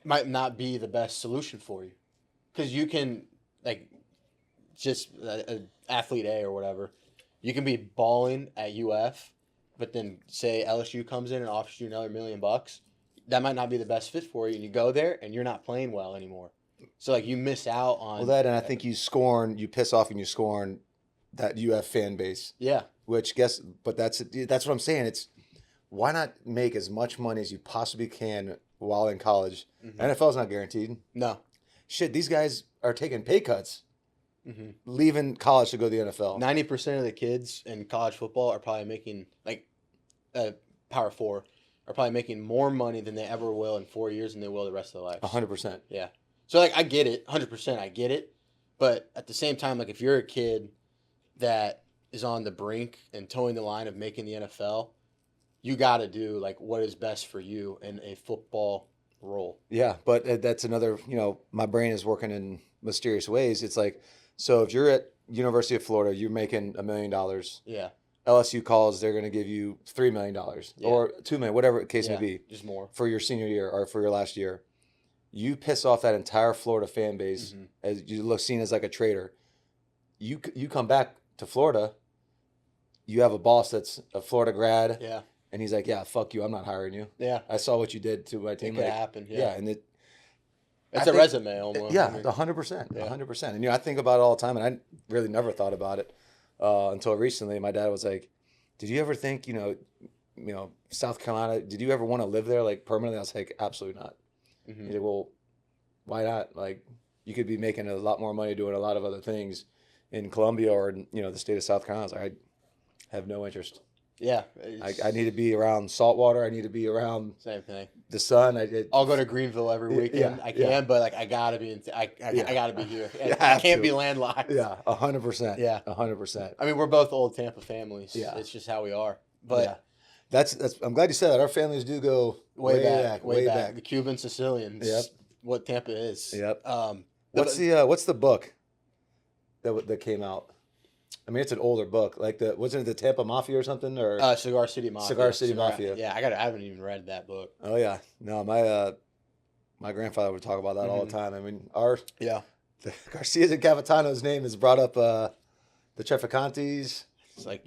might not be the best solution for you, because you can just athlete A or whatever, you can be balling at UF, but then say LSU comes in and offers you another $1 million. That might not be the best fit for you, and you go there and you're not playing well anymore. So you miss out on that, and I think you piss off and you scorn that UF fan base. Yeah. But that's what I'm saying. It's why not make as much money as you possibly can while in college? Mm-hmm. NFL's not guaranteed. No. Shit, these guys are taking pay cuts, leaving college to go to the NFL. 90% of the kids in college football are probably making Power 4 are probably making more money than they ever will in 4 years than they will the rest of their lives. 100%. Yeah. So I get it, 100%. I get it, but at the same time, if you're a kid that is on the brink and towing the line of making the NFL, you got to do what is best for you in a football role. Yeah, but that's another. My brain is working in mysterious ways. It's like, so if you're at University of Florida, you're making $1 million. Yeah. LSU calls, they're going to give you $3 million or $2 million, whatever the case may be, just more for your senior year or for your last year. You piss off that entire Florida fan base as you look seen as like a traitor. You come back to Florida, you have a boss that's a Florida grad, and he's like, yeah, fuck you, I'm not hiring you. Yeah, I saw what you did to my team. It could happen. Yeah, and It's a resume almost. Yeah, I mean, 100%, Yeah. 100%. And I think about it all the time, and I really never thought about it until recently. My dad was like, "Did you ever think, South Carolina? Did you ever want to live there like permanently?" I was like, "Absolutely not." Mhm. He's like, "Well, why not? Like, you could be making a lot more money doing a lot of other things in Columbia or in, the state of South Carolina." I was like, I have no interest. Yeah. I need to be around salt water. I need to be around Same thing. the sun. I'll go to Greenville every weekend. Yeah, I can, yeah. but like I gotta be. I Yeah. gotta be here. You I have can't to. be landlocked. Yeah, 100%. Yeah. 100%. I mean, we're both old Tampa families. Yeah. It's just how we are. But Yeah. That's. I'm glad you said that. Our families do go way back. The Cuban Sicilians. Yep. What Tampa is. Yep. What's What's the book that came out? I mean, it's an older book. Like wasn't it the Tampa Mafia or something? Or Cigar City Mafia. Cigar City Mafia. Yeah, I haven't even read that book. Oh yeah, no, my grandfather would talk about that all the time. I mean, the Garcias and Capitano's name is brought up. The Treficantes. It's like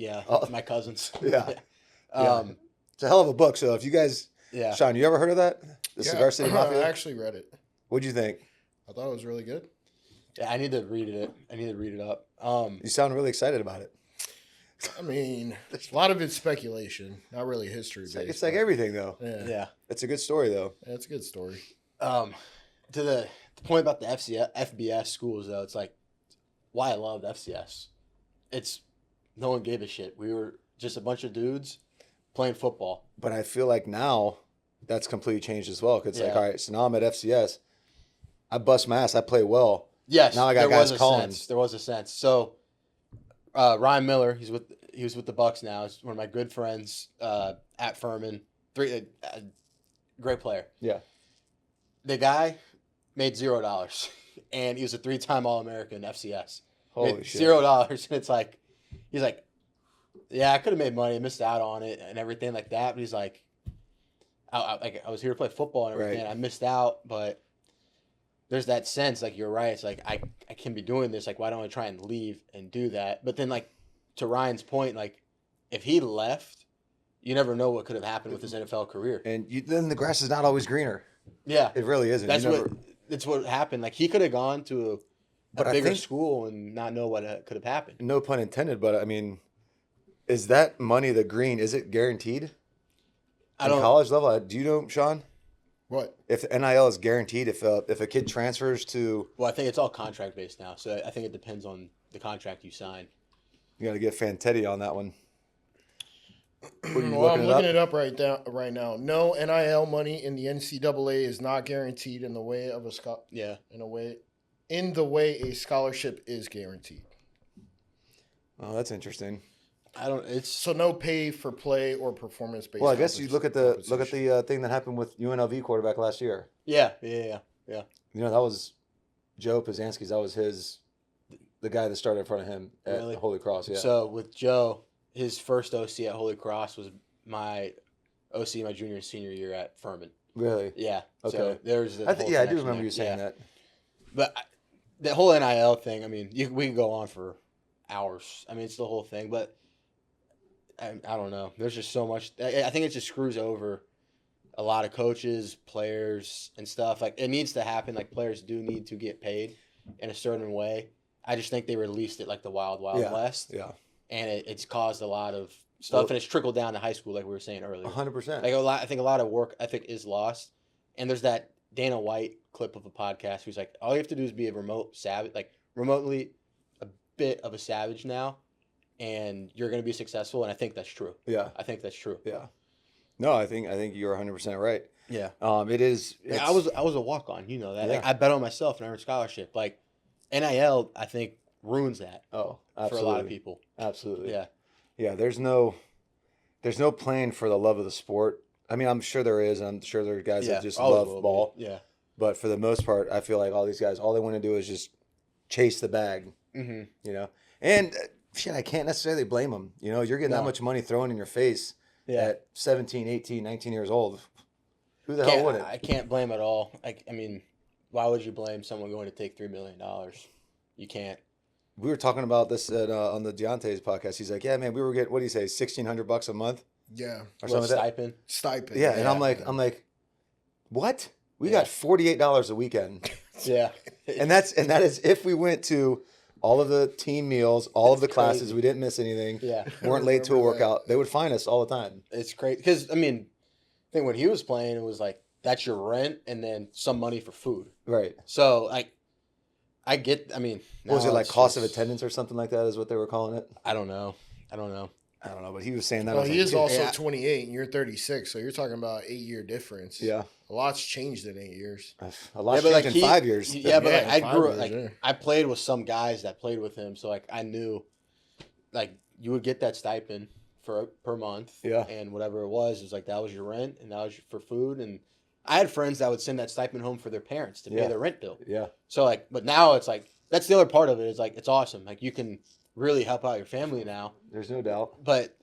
my cousins. Yeah. It's a hell of a book. So if you guys, Yeah. Sean, you ever heard of that? The Cigar City I Mafia. actually read it. What'd you think? I thought it was really good. Yeah, I need to read it. I need to read it up. You sound really excited about it. I mean, a lot of it's speculation, not really history based. It's like everything though. Yeah, Yeah. It's a good story though. It's a good story. To the point about the FBS schools though, it's like why I loved FCS. It's no one gave a shit. We were just a bunch of dudes playing football. But I feel like now that's completely changed as well. 'Cause it's like, Yeah. all right, so now I'm at FCS. I bust my ass. I play well. Yes, Now I got there guys was a calling. sense. There was a sense. So Ryan Miller, he was with the Bucks now. He's one of my good friends at Furman. Great player. Yeah. The guy made $0, and he was a 3-time All-American FCS. Holy Made shit. $0, and it's like he's like, yeah, I could have made money, missed out on it, and everything like that. But he's like, I was here to play football and everything. Right. I missed out, but there's that sense, like you're right. It's like I can be doing this. Like why don't I try and leave and do that? But then like to Ryan's point, like if he left, you never know what could have happened with his NFL career. And then the grass is not always greener. Yeah, It really isn't. that's You never- that's what happened. Like he could have gone to But a I bigger think- school and not know what could have happened. No pun intended, but I mean, is that money, the green, is it guaranteed? I In don't. college level, do you know, Sean? What? If the NIL is guaranteed, if a kid transfers to, Well, I think it's all contract based now, so I think it depends on the contract you sign. you got to get Fantetti on that one. What are you Well, I'm looking up? it up right now. No NIL money in the NCAA is not guaranteed in the way of Yeah. in the way a scholarship is guaranteed. Oh, that's interesting. I don't. It's So no pay for play or performance based. Well, I guess you look at the thing that happened with UNLV quarterback last year. yeah. That was Joe Pizanski's. That was the guy that started in front of him at Really? Holy Cross. Yeah. So with Joe, his first OC at Holy Cross was my OC my junior and senior year at Furman. Really? Yeah. Okay. So there's the I think. whole Yeah, I do connection remember there. you saying Yeah. that. But the whole NIL thing, I mean, we can go on for hours. I mean, it's the whole thing, but I don't know. There's just so much. I think it just screws over a lot of coaches, players, and stuff. Like, it needs to happen. Like, players do need to get paid in a certain way. I just think they released it like the Wild Yeah. West, Yeah. and it's caused a lot of stuff, and it's trickled down to high school, like we were saying earlier. 100%. Like I think a lot of work ethic is lost, and there's that Dana White clip of a podcast who's like, all you have to do is be a remote savage, like remotely a bit of a savage now, and you're going to be successful. And I think that's true. Yeah. I think that's true. Yeah. No, I think you're 100% right. Yeah. It is. I was a walk on, you know that. Like, Yeah. I bet on myself and earned a scholarship. Like NIL, I think ruins that Oh, for a absolutely. lot of people. Absolutely. Yeah. Yeah. There's no playing for the love of the sport. I mean, I'm sure there is. I'm sure there are guys that just always love will be. ball. Yeah. But for the most part, I feel like all these guys, all they want to do is just chase the bag, Mm-hmm. And shit, I can't necessarily blame them. You're getting that No. much money thrown in your face Yeah. at 17, 18, 19 years old. Who the hell wouldn't? I can't blame at all. I mean, why would you blame someone going to take $3 million? You can't. We were talking about this on the Deontay's podcast. He's like, yeah, man, we were getting, what do you say, $1,600 a month Yeah. or What, something like that? stipend? Stipend. Yeah, and I'm yeah. like, what? We got $48 a weekend. Yeah. And that is if we went to all of the team meals, all of the classes, crazy. we didn't miss anything. Yeah. Weren't late to a Remember that. workout. They would find us all the time. It's crazy. Because, I mean, I think when he was playing, it was like, that's your rent and then some money for food. Right. So, like, I get, I mean. What was now it, like it's cost of just- attendance or something like that is what they were calling it? I don't know. I don't know, but he was saying that. I Well, was he like, is dude, also yeah. 28 and you're 36, so you're talking about 8-year difference. Yeah. A lot's changed in 8 years. A lot's but, changed like, in 5 years. Yeah, but like Yeah, I 5 grew years, like yeah. I played with some guys that played with him, so like I knew, like you would get that stipend per month, Yeah. and whatever it was like that was your rent and that was for food, and I had friends that would send that stipend home for their parents to pay Yeah. their rent bill. Yeah. So like, but now it's like that's the other part of it is like it's awesome, like you can really help out your family now, There's no doubt. but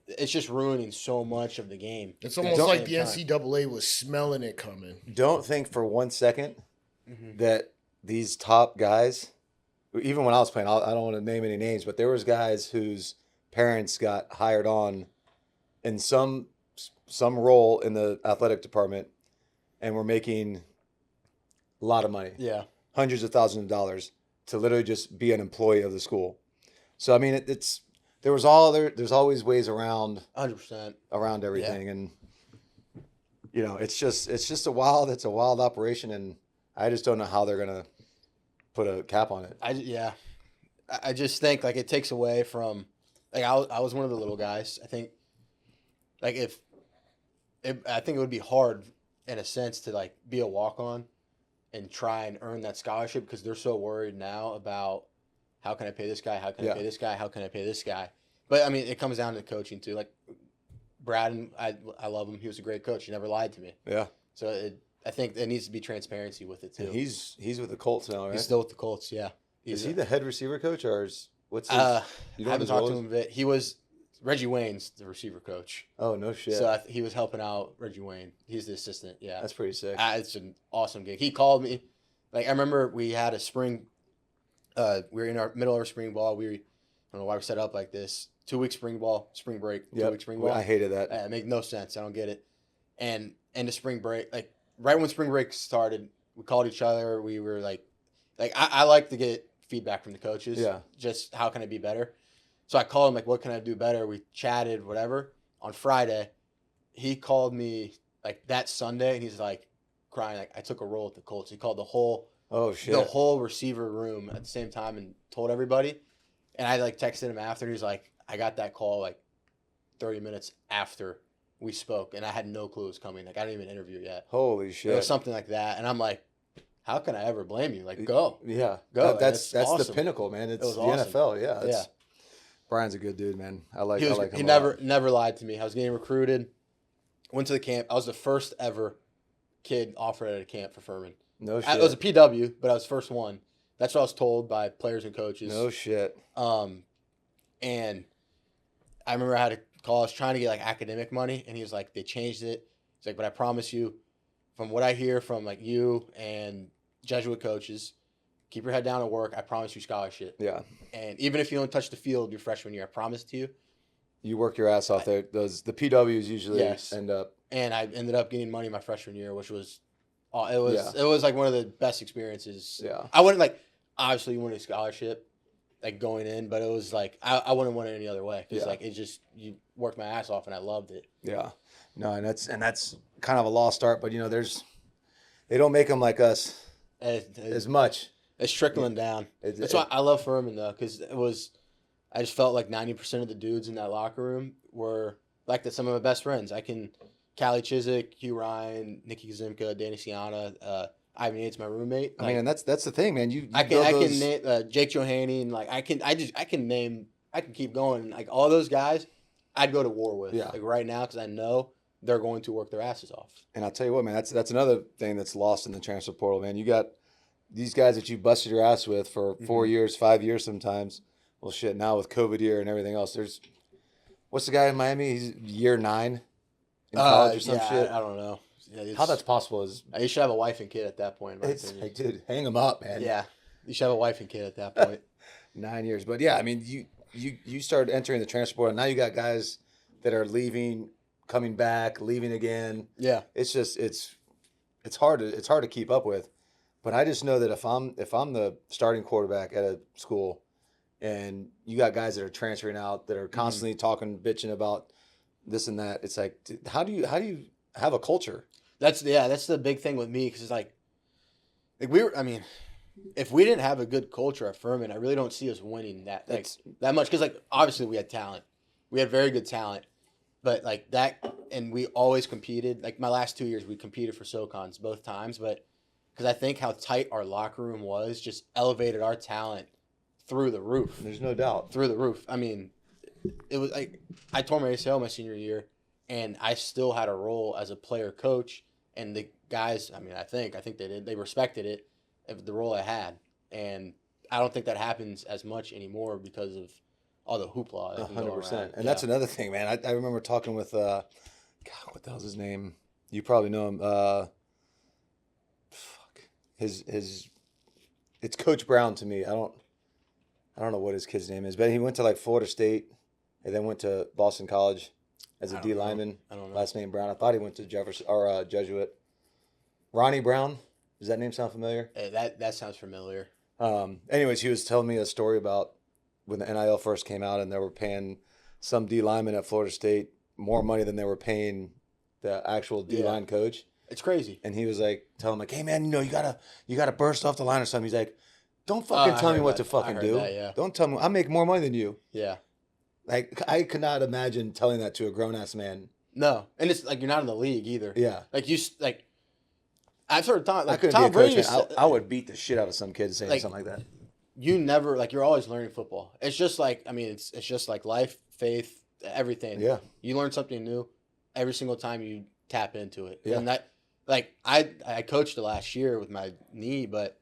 it's just ruining so much of the game. It's at almost like the same time. NCAA was smelling it coming. Don't think for 1 second Mhm. that these top guys, even when I was playing, I don't want to name any names, but there was guys whose parents got hired on in some role in the athletic department and were making a lot of money, Yeah, hundreds of thousands of dollars, to literally just be an employee of the school. So I mean, there's always ways around 100%. everything, and you know, it's just a wild operation, and I just don't know how they're gonna put a cap on it. I just think like it takes away from like I was one of the little guys. I think like I think it would be hard in a sense to like be a walk on and try and earn that scholarship because they're so worried now about how can I pay this guy, how can I Yeah. pay this guy, how can I pay this guy. But I mean, it comes down to coaching too. Like Brad, and I love him. He was a great coach. He never lied to me. Yeah, So I think there needs to be transparency with it too. and he's with the Colts now, right? He's still with the Colts. Yeah. Is he the head receiver coach, or what's his? I You know what haven't his talked role to is? him a bit. He was Reggie Wayne's the receiver coach, Oh no shit, so he was helping out Reggie Wayne. He's the assistant. Yeah, that's pretty sick. it's an awesome gig. He called me, like I remember we had a spring. We were in our middle of our spring ball. I don't know why we set up like this. 2 week spring ball, spring break. Yep. 2 week spring ball. I hated that. It makes no sense. I don't get it. And the spring break, like right when spring break started, we called each other. We were like I like to get feedback from the coaches. Yeah. Just how can I be better? So I called him like, what can I do better? We chatted, whatever. On Friday, he called me like that Sunday, and he's like crying, like I took a role at the Colts. He called the whole receiver room at the same time and told everybody. And I like texted him after. He was like, I got that call like 30 minutes after we spoke, and I had no clue it was coming. Like I didn't even interview yet. Holy It shit. was something like that, and I'm like, how can I ever blame you? Like go. Yeah, Go. That's It's the awesome. pinnacle, man. It's was the awesome. NFL. Yeah, Yeah. Brian's a good dude, man. I like He him. a lot. never lied to me. I was getting recruited, went to the camp. I was the first ever kid offered at a camp for Furman. No shit. It was a PW, but I was the first one. That's what I was told by players and coaches. No shit. And I remember I had a call. I was trying to get like academic money, and he was like, they changed it. He's like, but I promise you, from what I hear from like you and Jesuit coaches, keep your head down and work. I promise you scholarship. Yeah. And even if you don't touch the field your freshman year, I promise to you. You work your ass off there. The PWs usually Yes. end up. And I ended up getting money my freshman year, which was, it was like one of the best experiences. Yeah. I wouldn't like, obviously you wanted a scholarship, like going in, but it was like I wouldn't want it any other way because like it just you worked my ass off and I loved it. Yeah. No, and that's kind of a lost art, but you know, they don't make them like us as much. It's trickling down. That's why I love Furman though, because I just felt like 90% of the dudes in that locker room were like some of my best friends. Callie Chiswick, Hugh Ryan, Nikki Kazimka, Danny Siana, Ivan Yates, my roommate. I mean, and that's the thing, man. I can name Jake Johanny, and like I can keep going. Like all those guys, I'd go to war with. Yeah. Like right now, because I know they're going to work their asses off. And I'll tell you what, man, that's another thing that's lost in the transfer portal, man. You got these guys that you busted your ass with for 4 years, 5 years sometimes. Well, shit, now with COVID year and everything else, what's the guy in Miami? He's year 9 in college or some shit. I don't know. Yeah, How that's possible is you should have a wife and kid at that point. In my it's opinion. like, dude, hang them up, man. Yeah, you should have a wife and kid at that point. 9 years, but yeah, I mean, you started entering the transfer portal. Now you got guys that are leaving, coming back, leaving again. Yeah, It's just it's it's hard to keep up with. But I just know that if I'm the starting quarterback at a school, and you got guys that are transferring out that are constantly talking, bitching about this and that, it's like, dude, how do you have a culture? That's the big thing with me, because it's like I mean, if we didn't have a good culture at Furman, I really don't see us winning that much. Because like obviously we had talent, we had very good talent, but like that, and we always competed. Like my last 2 years, we competed for SoCons both times, but because I think how tight our locker room was just elevated our talent through the roof. There's no doubt. Through the roof. I mean, it was like I tore my ACL my senior year, and I still had a role as a player coach, and the guys, I mean, I think they respected it, of the role I had, and I don't think that happens as much anymore because of all the hoopla. 100%. And that's another thing, man. I remember talking with God, what the hell's his name? You probably know him. It's Coach Brown to me. I don't know what his kid's name is, but he went to like Florida State and then went to Boston College as a D lineman. I don't know. Last name Brown. I thought he went to Jefferson or Jesuit. Ronnie Brown. Does that name sound familiar? Hey, that sounds familiar. Anyways, he was telling me a story about when the NIL first came out, and they were paying some D lineman at Florida State more money than they were paying the actual D line coach. It's crazy. And he was like, telling him like, hey man, you gotta burst off the line or something. He's like, don't fucking tell me what to fucking do. Don't tell me. I make more money than you. Yeah. Like I could not imagine telling that to a grown ass man. No, and it's like you're not in the league either. Yeah. Like I've heard Tom. Like, I couldn't Tom be a coach. Brady. I would beat the shit out of some kids saying something like that. You never you're always learning football. It's just like it's just like life, faith, everything. Yeah. You learn something new every single time you tap into it. Yeah. And that I coached the last year with my knee, but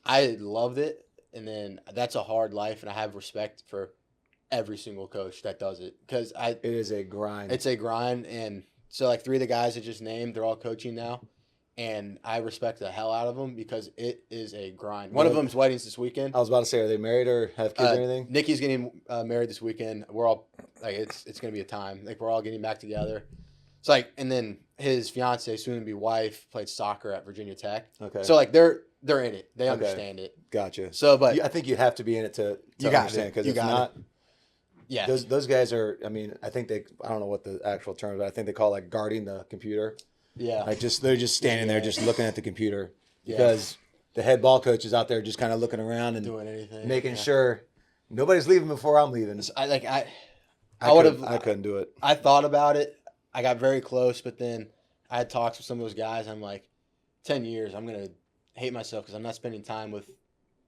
I loved it. And then that's a hard life, and I have respect for every single coach that does it, because it is a grind. It's a grind, and so like 3 of the guys I just named, they're all coaching now, and I respect the hell out of them because it is a grind. One of them's weddings this weekend. I was about to say, are they married or have kids or anything? Nikki's getting married this weekend. We're all like, it's gonna be a time. Like we're all getting back together. It's like, and then his fiance, soon to be wife, played soccer at Virginia Tech. Okay. So like they're in it. They understand it. Gotcha. So, but I think you have to be in it to you got understand, because you if got not, yeah, those guys are. I mean, I think I don't know what the actual term is, but I think they call it like guarding the computer. yeah, Like they're just standing there, just looking at the computer, because the head ball coach is out there just kind of looking around and doing anything, making sure nobody's leaving before I'm leaving. I couldn't do it. I thought about it. I got very close, but then I had talks with some of those guys. I'm like, 10 years, I'm gonna hate myself because I'm not spending time with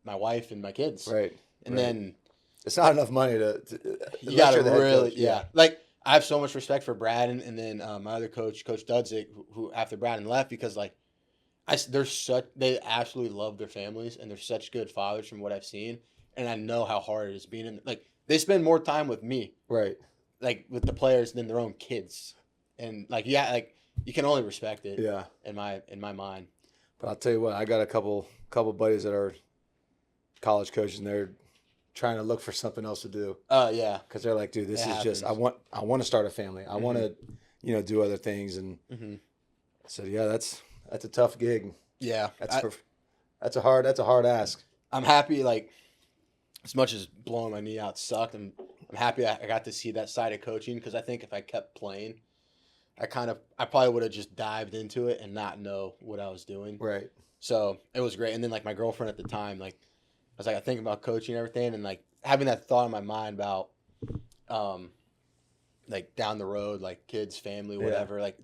my wife and my kids. Right. And then it's not enough money to you gotta really, Like I have so much respect for Brad and then my other coach, Coach Dudzik, who after Braden left, because like they absolutely love their families, and they're such good fathers from what I've seen, and I know how hard it is being in. Like they spend more time with me, right, like with the players than their own kids, and like you can only respect it. Yeah. In my mind. But I'll tell you what, I got a couple buddies that are college coaches, and they're trying to look for something else to do. Yeah. Because they're like, dude, this is just I want to start a family. I want to do other things, and so yeah, that's a tough gig. Yeah. That's a hard ask. I'm happy, like, as much as blowing my knee out sucked, I'm happy I got to see that side of coaching, because I think if I kept playing, I probably would have just dived into it and not know what I was doing. Right. So it was great. And then like my girlfriend at the time, like I was like, I think about coaching and everything, and like having that thought in my mind about like down the road, like kids, family, whatever, like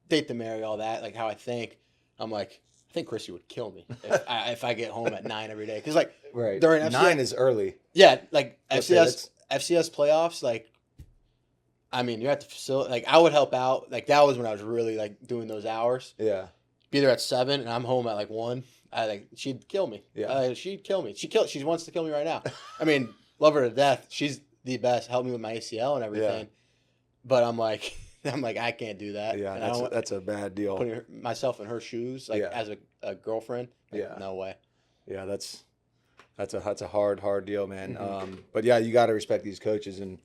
date to marry, all that, like how I think, I'm like, I think Chrissy would kill me if I get home at 9 every day. Cause like during FCS, 9 is early. Yeah. Like FCS playoffs, like, I mean, you're at the facility. Like, I would help out. Like, that was when I was really like doing those hours. Yeah. Be there at 7, and I'm home at like 1. She'd kill me. Yeah. She'd kill me. She wants to kill me right now. I mean, love her to death. She's the best. Helped me with my ACL and everything. Yeah. But I'm like, I can't do that. Yeah, that's a bad deal. Putting myself in her shoes, like as a girlfriend. Like, no way. Yeah, that's a hard deal, man. But yeah, you got to respect these coaches, and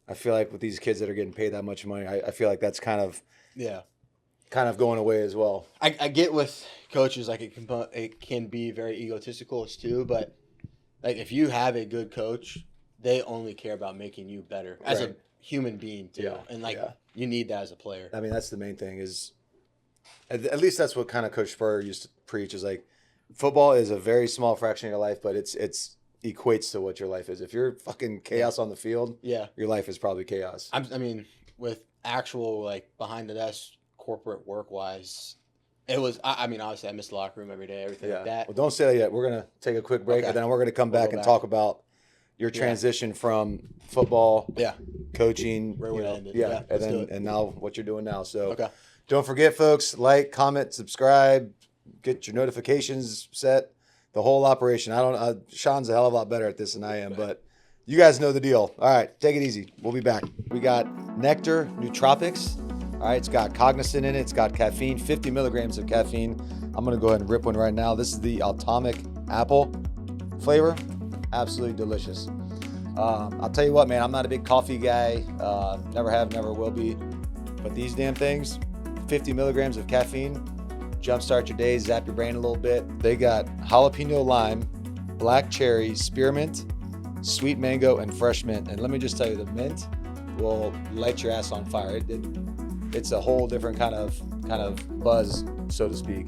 I feel like with these kids that are getting paid that much money, I feel like that's kind of kind of going away as well. I get with coaches, like it can be very egotistical too, but like if you have a good coach, they only care about making you better as a human being too. Yeah. And like Yeah. you need that as a player. I mean, that's the main thing is, at least that's what kind of Coach Spurrier used to preach is like, football is a very small fraction of your life, but it's equates to what your life is. If you're fucking chaos on the field, Yeah. your life is probably chaos. I mean, with actual like behind the desk corporate work wise, it was. I mean, obviously, I miss the locker room every day, everything like that. Well, don't say that yet. We're gonna take a quick break, Okay. and then we're gonna come We'll back go and back. talk about your transition from football, Yeah, coaching, Where we ended. yeah, Yeah, and let's do then it. and now what you're doing now. So okay. don't forget, folks, like, comment, subscribe, get your notifications set. The whole operation. Sean's a hell of a lot better at this than I am, but you guys know the deal. All right, take it easy. We'll be back. We got Nectar Nootropics. All right, it's got cognizant in it. It's got caffeine, 50 milligrams of caffeine. I'm going to go ahead and rip one right now. This is the Atomic Apple flavor. Absolutely delicious. I'll tell you what, man, I'm not a big coffee guy. Never have, never will be. But these damn things, 50 milligrams of caffeine, jumpstart your day, zap your brain a little bit. They got jalapeno lime, black cherry, spearmint, sweet mango, and fresh mint. And let me just tell you, the mint will light your ass on fire. It's a whole different kind of buzz, so to speak.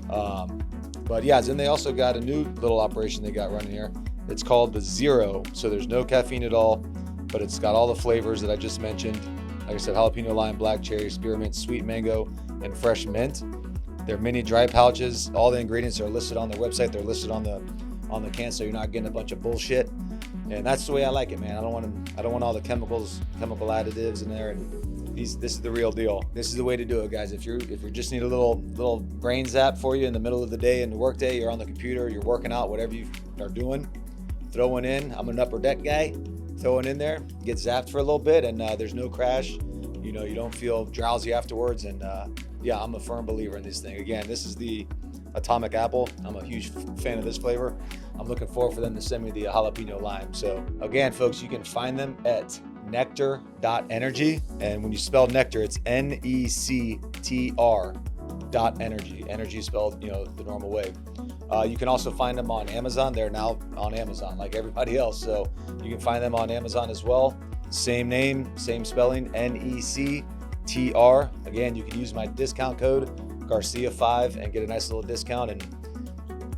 But yeah, then they also got a new little operation they got running here. It's called the Zero. So there's no caffeine at all, but it's got all the flavors that I just mentioned. Like I said, jalapeno lime, black cherry, spearmint, sweet mango, and fresh mint. They're mini dry pouches. All the ingredients are listed on their website. They're listed on the can, so you're not getting a bunch of bullshit. And that's the way I like it, man. I don't want all the chemical additives in there. And this is the real deal. This is the way to do it, guys. If you just need a little brain zap for you in the middle of the day, in the work day, you're on the computer, you're working out, whatever you are doing, throw one in. I'm an upper deck guy. Throw one in there, get zapped for a little bit, and there's no crash. You don't feel drowsy afterwards. And yeah, I'm a firm believer in this thing. Again, this is the Atomic Apple. I'm a huge fan of this flavor. I'm looking forward for them to send me the jalapeno lime. So again, folks, you can find them at nectar.energy. And when you spell nectar, it's NECTR.energy. Energy spelled, the normal way. You can also find them on Amazon. They're now on Amazon like everybody else. So you can find them on Amazon as well. Same name, same spelling, NECTR. Again, you can use my discount code Garcia5 and get a nice little discount. And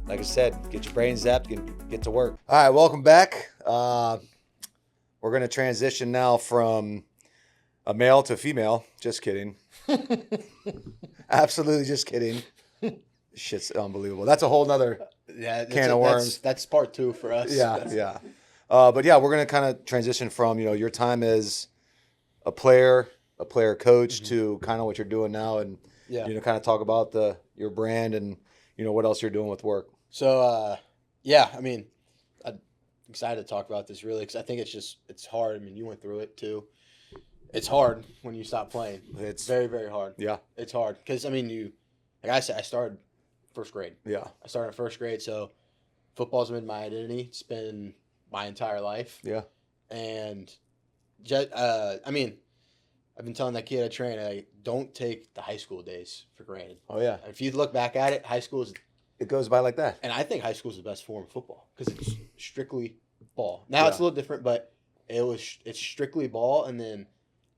like I said, get your brain zapped, get to work. All right, welcome back. We're going to transition now from a male to female. Just kidding. Absolutely just kidding. Shit's unbelievable. That's a whole nother can of worms. That's part 2 for us. Yeah. But yeah, we're going to kind of transition from, your time as a player coach to kind of what you're doing now, and kind of talk about your brand and what else you're doing with work. So yeah, I mean, I'm excited to talk about this really because I think it's hard. I mean, you went through it too. It's hard when you stop playing. It's very, very hard. Yeah, it's hard because I mean, like I said, I started first grade. Yeah, I started in first grade, so football's been my identity. It's been my entire life. Yeah, and I mean, I've been telling that kid I train, don't take the high school days for granted. Oh yeah. If you look back at it, high school it goes by like that. And I think high school is the best form of football because it's strictly ball. Now it's a little different, but it's strictly ball. And then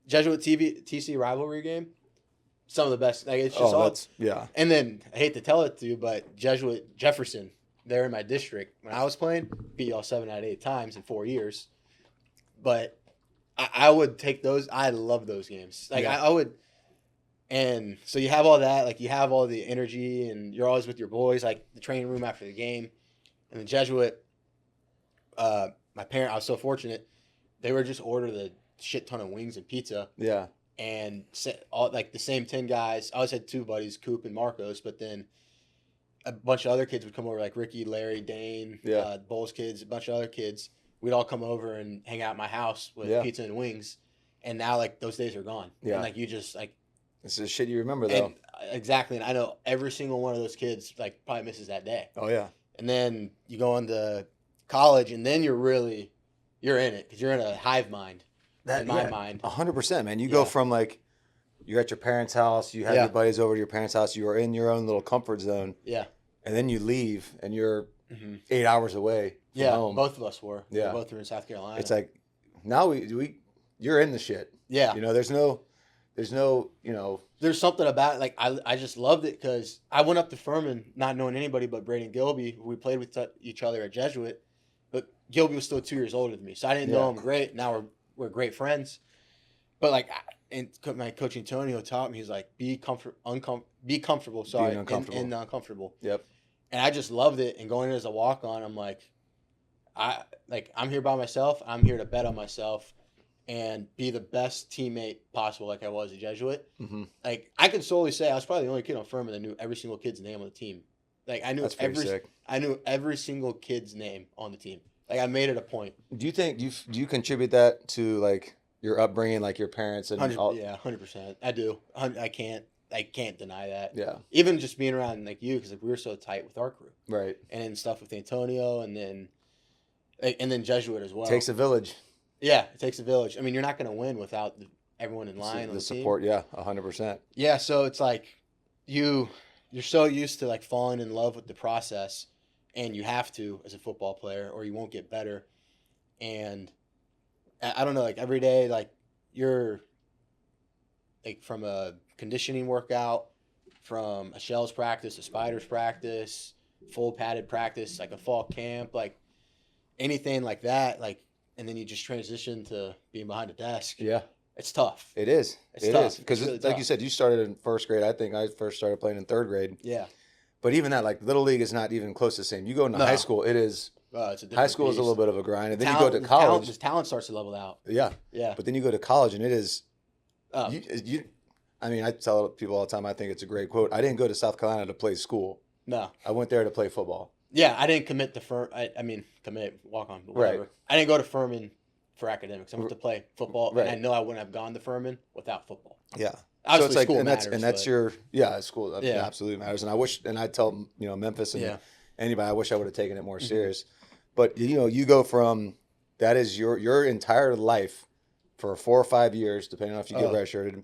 Jesuit TC rivalry game, some of the best. Like it's just And then I hate to tell it to you, but Jesuit Jefferson, they're in my district. When I was playing, beat y'all 7 out of 8 times in 4 years. But I would take those. I love those games. I would. And so you have all that, like you have all the energy and you're always with your boys, like the training room after the game. And the Jesuit, my parent, I was so fortunate, they would just order the shit ton of wings and pizza. Yeah. And all like the same 10 guys. I always had 2 buddies, Coop and Marcos, but then a bunch of other kids would come over, like Ricky, Larry, Dane, Bowles kids, a bunch of other kids. We'd all come over and hang out at my house with pizza and wings. And now like those days are gone. Yeah. And like you just like, this is shit you remember though. Exactly. And I know every single one of those kids like probably misses that day. Oh yeah. And then you go into college and then you're in it because you're in a hive mind. In my mind. 100%, man. You go from like you're at your parents' house, you have Yeah. your buddies over to your parents' house, you are in your own little comfort zone, Yeah. and then you leave and you're Hmm. 8 hours away from Yeah. home. Both of us were. Yeah. We both were in South Carolina. It's like now you're in the shit. yeah. You know, there's no, There's something about it, like I just loved it because I went up to Furman not knowing anybody but Braden Gilby, who we played with each other at Jesuit, but Gilby was still 2 years older than me, so I didn't know him great. Now we're great friends, but like, and my coach Antonio taught me, he's like, be comfortable. Sorry, Being uncomfortable. and uncomfortable. Yep. And I just loved it. And going in as a walk on, I'm like, I'm here by myself. I'm here to bet on myself and be the best teammate possible, like I was at Jesuit. Mm-hmm. Like, I can solely say I was probably the only kid on Furman that knew every single kid's name on the team. Like, I knew That's pretty sick. I knew every single kid's name on the team. Like, I made it a point. Do you think do you contribute that to like your upbringing, like your parents and 100%. Yeah, 100%. I do. I can't deny that. Yeah. Even just being around like you, because like we were so tight with our crew, Right. and then stuff with Antonio, and then Jesuit as well. Takes a village. Yeah, it takes a village. I mean, you're not going to win without everyone in line on The the support, team. yeah, 100%. Yeah, so it's like you're so used to like falling in love with the process, and you have to as a football player, or you won't get better. And I don't know, like every day, like you're like from a conditioning workout, from a shells practice, a spiders practice, full padded practice, like a fall camp, like anything like that, like, and then you just transition to being behind a desk. Yeah, It's tough. it is. It's It tough. is because It's really like tough. you said, you started in first grade. I think I first started playing in third grade. Yeah. But even that, like little league, is not even close to the same. You go into No. high school, it is. It's a different High school is a beast. little bit of a grind, and then Talent- you go to college. His talent starts to level out. Yeah, Yeah. but then you go to college, and it is. Oh. You, I mean, I tell people all the time. I think it's a great quote. I didn't go to South Carolina to play school. No. I went there to play football. Yeah, I didn't commit to walk on, but whatever. Right. I didn't go to Furman for academics. I went to play football, Right. and I know I wouldn't have gone to Furman without football. Yeah. Obviously, school and matters. that's but- your school absolutely matters. And I wish, and I tell Memphis and Yeah. anybody, I wish I would have taken it more serious. But you go from that is your entire life for 4 or 5 years, depending on if you get redshirted,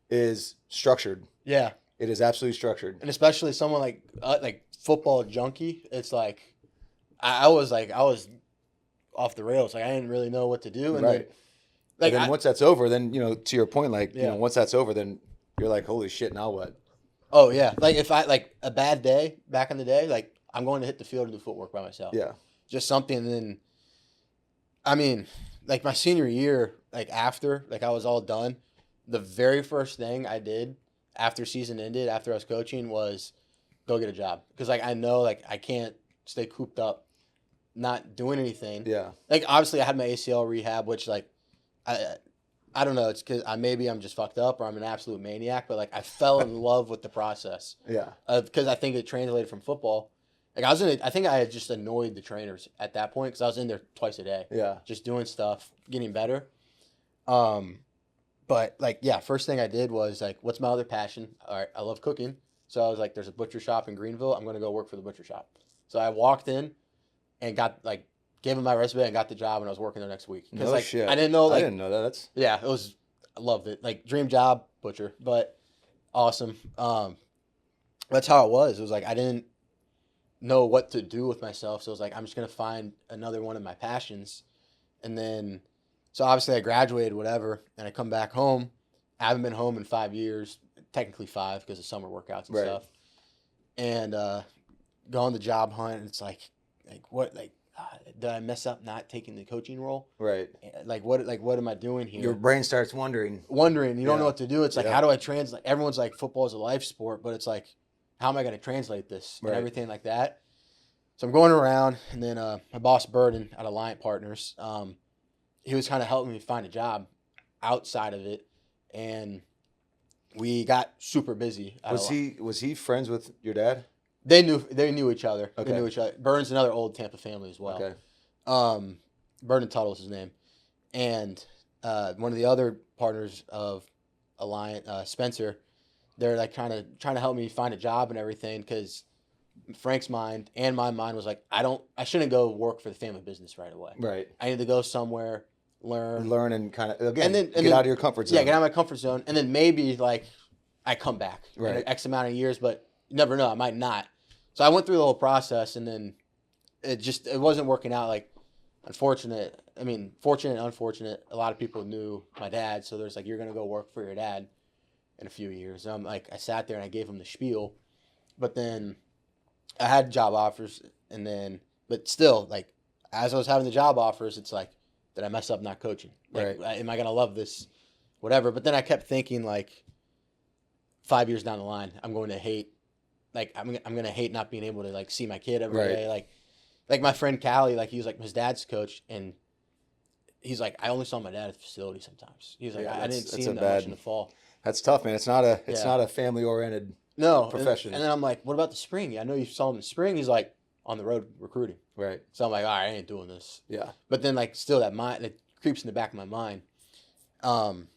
is structured. Yeah, It is absolutely structured. and especially someone like football junkie. It's like I was off the rails. Like I didn't really know what to do, and Right. then And then once that's over, then to your point, like Yeah. once that's over, then you're like, holy shit, now what? oh yeah, like if I like a bad day back in the day, like I'm going to hit the field and do footwork by myself. Yeah. Just something. And then, I mean, like my senior year, like after like I was all done, the very first thing I did after season ended, after I was coaching, was go get a job, because like I know like I can't stay cooped up, not doing anything. Yeah. Like obviously I had my ACL rehab, which like I don't know, it's because maybe I'm just fucked up or I'm an absolute maniac, but like I fell in love with the process Yeah. because I think it translated from football. Like I think I had just annoyed the trainers at that point because I was in there twice a day, Yeah. just doing stuff, getting better. But like, yeah, first thing I did was like, what's my other passion? All right, I love cooking. So I was like, there's a butcher shop in Greenville. I'm going to go work for the butcher shop. So I walked in and gave him my resume and got the job, and I was working there next week. No shit. I didn't know, I didn't know that. That's yeah, I loved it. Like dream job, butcher, but awesome. That's how it was. It was like, I didn't know what to do with myself. So it was like, I'm just going to find another one of my passions. And then, so obviously I graduated, whatever, and I come back home. I haven't been home in 5 years, technically 5 because of summer workouts and Right. stuff. And go on the job hunt, and it's like what, did I mess up not taking the coaching role? right. Like what am I doing here? Your brain starts wondering. Wondering, you don't Yeah. know what to do. It's like, Yeah. how do I translate? Everyone's like, football is a life sport, but it's like, how am I going to translate this and Right. everything like that? So I'm going around, and then my boss Burden at Alliant Partners, he was kind of helping me find a job outside of it, and we got super busy. Was he friends with your dad? They knew each other. Okay. They knew each other. Burden's another old Tampa family as well. Okay. Burden Tuttle is his name, and one of the other partners of Alliant, Spencer, they're like trying to help me find a job and everything, because Frank's mind and my mind was like, I shouldn't go work for the family business right away. Right. I need to go somewhere learn. and kind of again And get then out of your comfort zone. Yeah, get out of my comfort zone, and then maybe like I come back Right. in X amount of years, but you never know, I might not. So I went through the whole process, and then it wasn't working out. Like fortunate and unfortunate. A lot of people knew my dad, so there's like, you're gonna go work for your dad in a few years. I'm like, I sat there and I gave him the spiel, but then I had job offers, but still, like, as I was having the job offers, it's like, did I mess up not coaching? Like, Right. am I gonna love this? Whatever. But then I kept thinking, like, 5 years down the line, I'm going to hate. Like, I'm gonna hate not being able to like see my kid every day. Like my friend Callie, like he was like his dad's coach, and he's like, I only saw my dad at the facility sometimes. He's like, Yeah, I didn't see him that much in the fall. That's tough, man. It's not a family oriented. No Profession. And then I'm like, what about the spring? Yeah, I know you saw him in the spring. He's like on the road recruiting. Right. So I'm like, all right, I ain't doing this. Yeah. But then like still it creeps in the back of my mind. And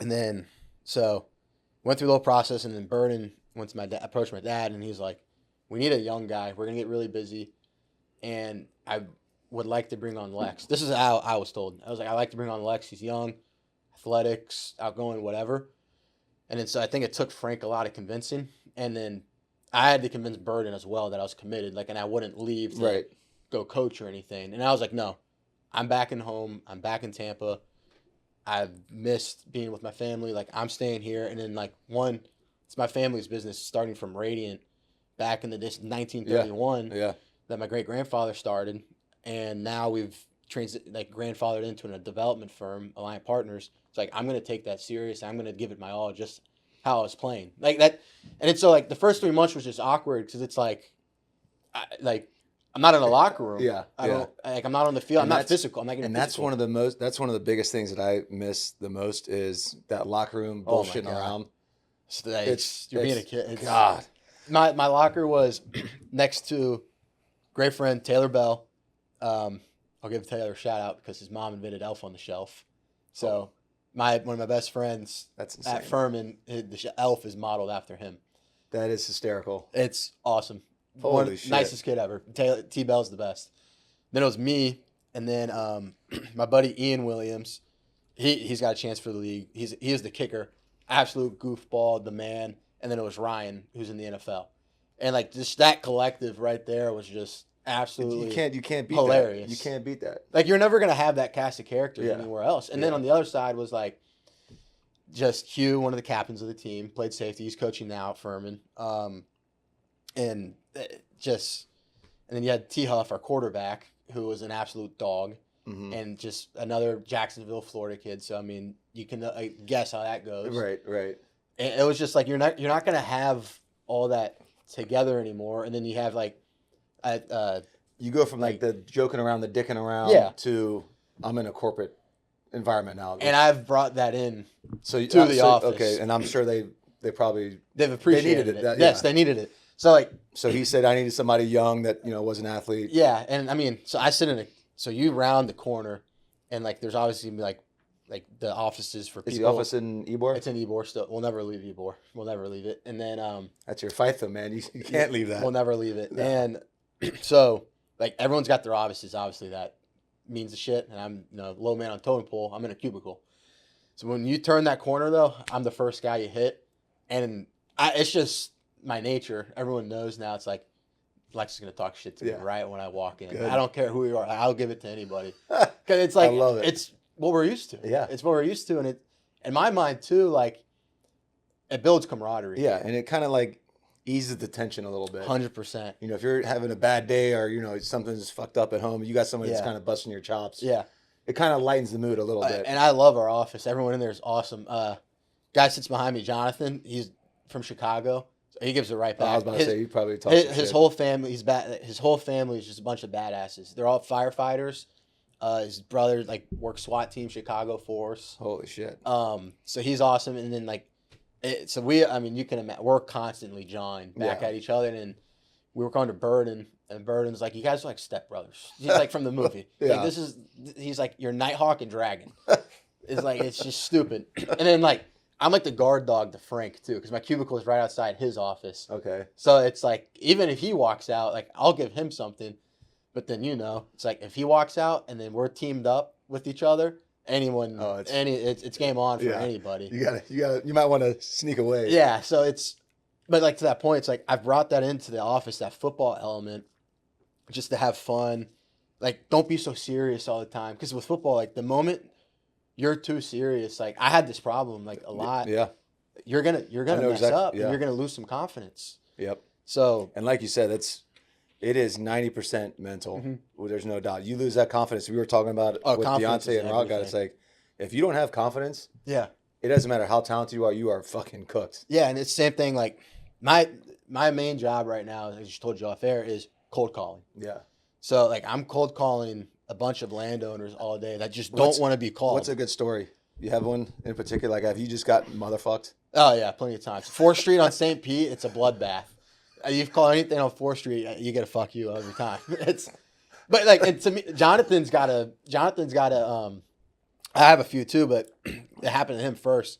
then so went through the whole process, and then Burden approached my dad, and he's like, we need a young guy. We're gonna get really busy, and I would like to bring on Lex. This is how I was told. I was like, I like to bring on Lex. He's young, athletics, outgoing, whatever. And then so I think it took Frank a lot of convincing, and then I had to convince Burden as well that I was committed, like, and I wouldn't leave to go coach or anything. And I was like, no, I'm back in home. I'm back in Tampa. I've missed being with my family. Like, I'm staying here. And then like it's my family's business, starting from Radiant back in 1931 that my great grandfather started, and now we've grandfathered into a development firm, Alliant Partners. It's like, I'm gonna take that serious. I'm gonna give it my all, just how I was playing like that. And it's so like the first 3 months was just awkward because it's like, I'm not in a locker room. I'm not on the field. I'm not physical. I'm not getting physical. That's one of the biggest things that I miss the most is that locker room bullshitting around. You're being a kid. God. My locker was next to great friend Taylor Bell. I'll give Taylor a shout out because his mom invented Elf on the Shelf. So one of my best friends at Furman, the Elf is modeled after him. That is hysterical. It's awesome. Holy shit. Nicest kid ever. T Bell's the best. Then it was me, and then my buddy Ian Williams. He's got a chance for the league. He is the kicker, absolute goofball, the man. And then it was Ryan, who's in the NFL, and like just that collective right there was just absolutely you can't beat hilarious. That. You can't beat that. Like, you're never gonna have that cast of characters anywhere else. And then on the other side was like just Hugh, one of the captains of the team, played safety. He's coaching now at Furman. And then you had T Huff, our quarterback, who was an absolute dog, and just another Jacksonville, Florida kid. So I mean, you can guess how that goes. Right. And it was just like, you're not gonna have all that together anymore. And then you have like, you go from like the joking around, the dicking around, to I'm in a corporate environment now. And I've brought that in to the office. Okay, and I'm sure they've appreciated it. Yes, they needed it. So he said I needed somebody young that was an athlete. Yeah, and I mean, so I sit so you round the corner, and like there's obviously like the offices for people. Is the office in Ybor? It's in Ybor still. We'll never leave Ybor. We'll never leave it. And then that's your fight though, man. You can't leave that. We'll never leave it. No. And so like everyone's got their offices. Obviously that means the shit. And I'm low man on totem pole. I'm in a cubicle. So when you turn that corner though, I'm the first guy you hit, and it's just my nature. Everyone knows now. It's like Lex is gonna talk shit to me right when I walk in. Good. I don't care who you are. I'll give it to anybody because it's like, I love it. It's what we're used to. Yeah, it's what we're used to, and it, in my mind too, like it builds camaraderie. Yeah, and it kind of like eases the tension a little bit. 100%. If you're having a bad day or something's fucked up at home, you got somebody that's kind of busting your chops. Yeah, it kind of lightens the mood a little bit. And I love our office. Everyone in there is awesome. Guy sits behind me, Jonathan. He's from Chicago. So he gives it right back. I was about to say, you probably talk his whole family. His whole family is just a bunch of badasses. They're all firefighters. His brother works SWAT team, Chicago Force. Holy shit. So he's awesome. And then you can imagine, we're constantly jawing back at each other. And we were going to Burden, and Burden's like, you guys are like stepbrothers. He's like from the movie. He's like your Nighthawk and Dragon. It's just stupid. And then I'm like the guard dog to Frank too, because my cubicle is right outside his office. Okay. So it's like, even if he walks out, I'll give him something. But then, it's like if he walks out and then we're teamed up with each other, anyone, Oh, it's- it's game on for Yeah. anybody. You might want to sneak away. Yeah, so but like to that point, it's like I've brought that into the office, that football element, just to have fun. Like, don't be so serious all the time. Because with football, like the moment you're too serious, like I had this problem like a lot. Yeah. You're gonna know mess exactly- up, yeah. and you're gonna lose some confidence. Yep. So And like you said, it is 90% mental. Mhm. Well, there's no doubt. You lose that confidence. We were talking about it Oh, with confidence Deontay is and Rock. It's like, if you don't have confidence, yeah, it doesn't matter how talented you are fucking cooked. yeah, and it's the same thing. Like my main job right now, as I just told you off air, is cold calling. Yeah. So like I'm cold calling a bunch of landowners all day that just What's- don't want to be called. What's a good story? You have one in particular? Like, have you just got motherfucked? Oh yeah, plenty of times. 4th Street on St. Pete, it's a bloodbath. You've called anything on 4th Street, you get a fuck you every time. But like, and to me, Jonathan's got a. I have a few too, but it happened to him first.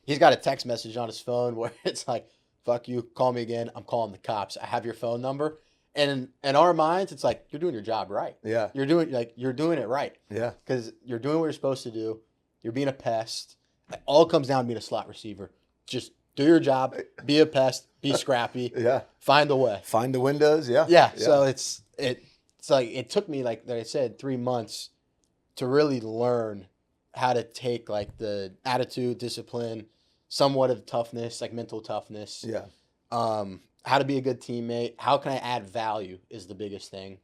He's got a text message on his phone where it's like, "Fuck you, call me again. I'm calling the cops. I have your phone number." And in our minds, it's like you're doing your job right. Yeah. You're doing it right Yeah. because you're doing what you're supposed to do. You're being a pest. It all comes down to being a slot receiver. Just do your job. Be a pest. Be scrappy. Yeah. Find a way. Find the windows. Yeah. Yeah. So it's like it took me, like I said, 3 months to really learn how to take like the attitude, discipline, somewhat of toughness, like mental toughness. Yeah. How to be a good teammate. How can I add value is the biggest thing.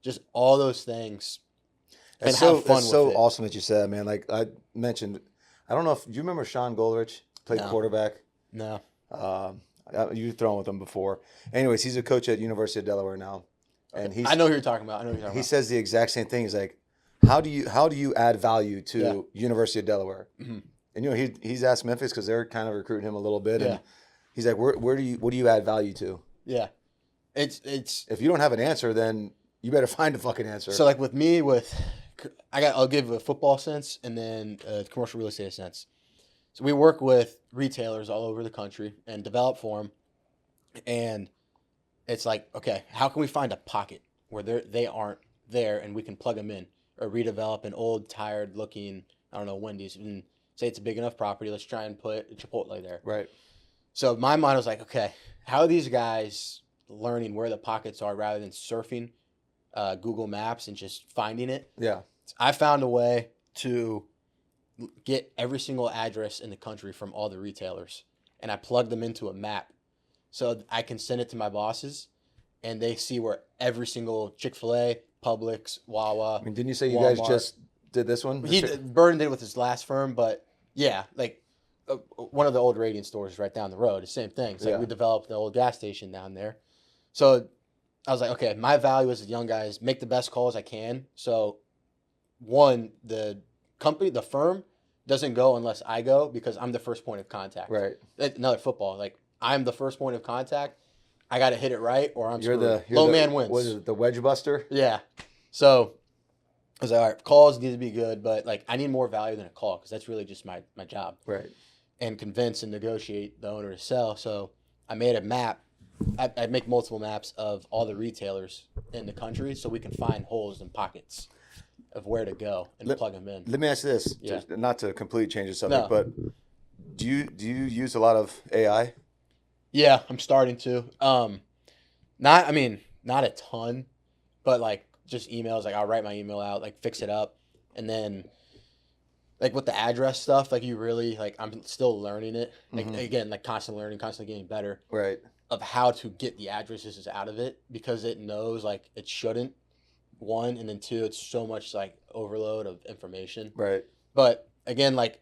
Just all those things. And It's have fun so with it. awesome that you said that, man. Like I mentioned, I don't know if you remember Sean Goldrich played No. quarterback. No. You've thrown with him before. Anyways, he's a coach at University of Delaware now, and I know who you're talking about. he says the exact same thing. He's like, how do you add value to Yeah. University of Delaware? Mhm. And he's asked Memphis because they're kind of recruiting him a little bit, Yeah. and he's like, what do you add value to? Yeah. It's If you don't have an answer, then you better find a fucking answer. so like with me I'll give a football sense and then a commercial real estate sense. So we work with retailers all over the country and develop for them. And it's like, okay, how can we find a pocket where they aren't there and we can plug them in or redevelop an old, tired looking, I don't know, Wendy's, and say it's a big enough property. Let's try and put a Chipotle there. right. So my mind was like, okay, how are these guys learning where the pockets are rather than surfing Google Maps and just finding it? Yeah. I found a way to get every single address in the country from all the retailers, and I plugged them into a map so I can send it to my bosses, and they see where every single Chick-fil-A, Publix, Wawa. I mean, didn't you say you guys Walmart. just did this one? Burden did it with his last firm, but yeah, like one of the old radiant stores right down the road. The same thing. It's like Yeah. we developed the old gas station down there. So I was like, okay, my value as a young guy is make the best calls I can. So one, the company, the firm doesn't go unless I go because I'm the first point of contact. Right. Another football, like I'm the first point of contact. I got to hit it right or I'm You're screwed. the Low man wins. What is it, the wedge buster? Yeah. So I was like, all right, calls need to be good, but like I need more value than a call because that's really just my job. Right. And convince and negotiate the owner to sell. So I made a map. I make multiple maps of all the retailers in the country so we can find holes and pockets of where to go and plug them in. Let me ask you this, Yeah. just not to completely change the subject, No. but do you use a lot of AI? Yeah, I'm starting to. Not a ton, but like just emails. Like I'll write my email out, like fix it up, and then like with the address stuff, like you really like I'm still learning it. Like again, like constantly learning, constantly getting better Right. of how to get the addresses out of it because it knows like it shouldn't. One, and then two, it's so much like overload of information. Right. But again, like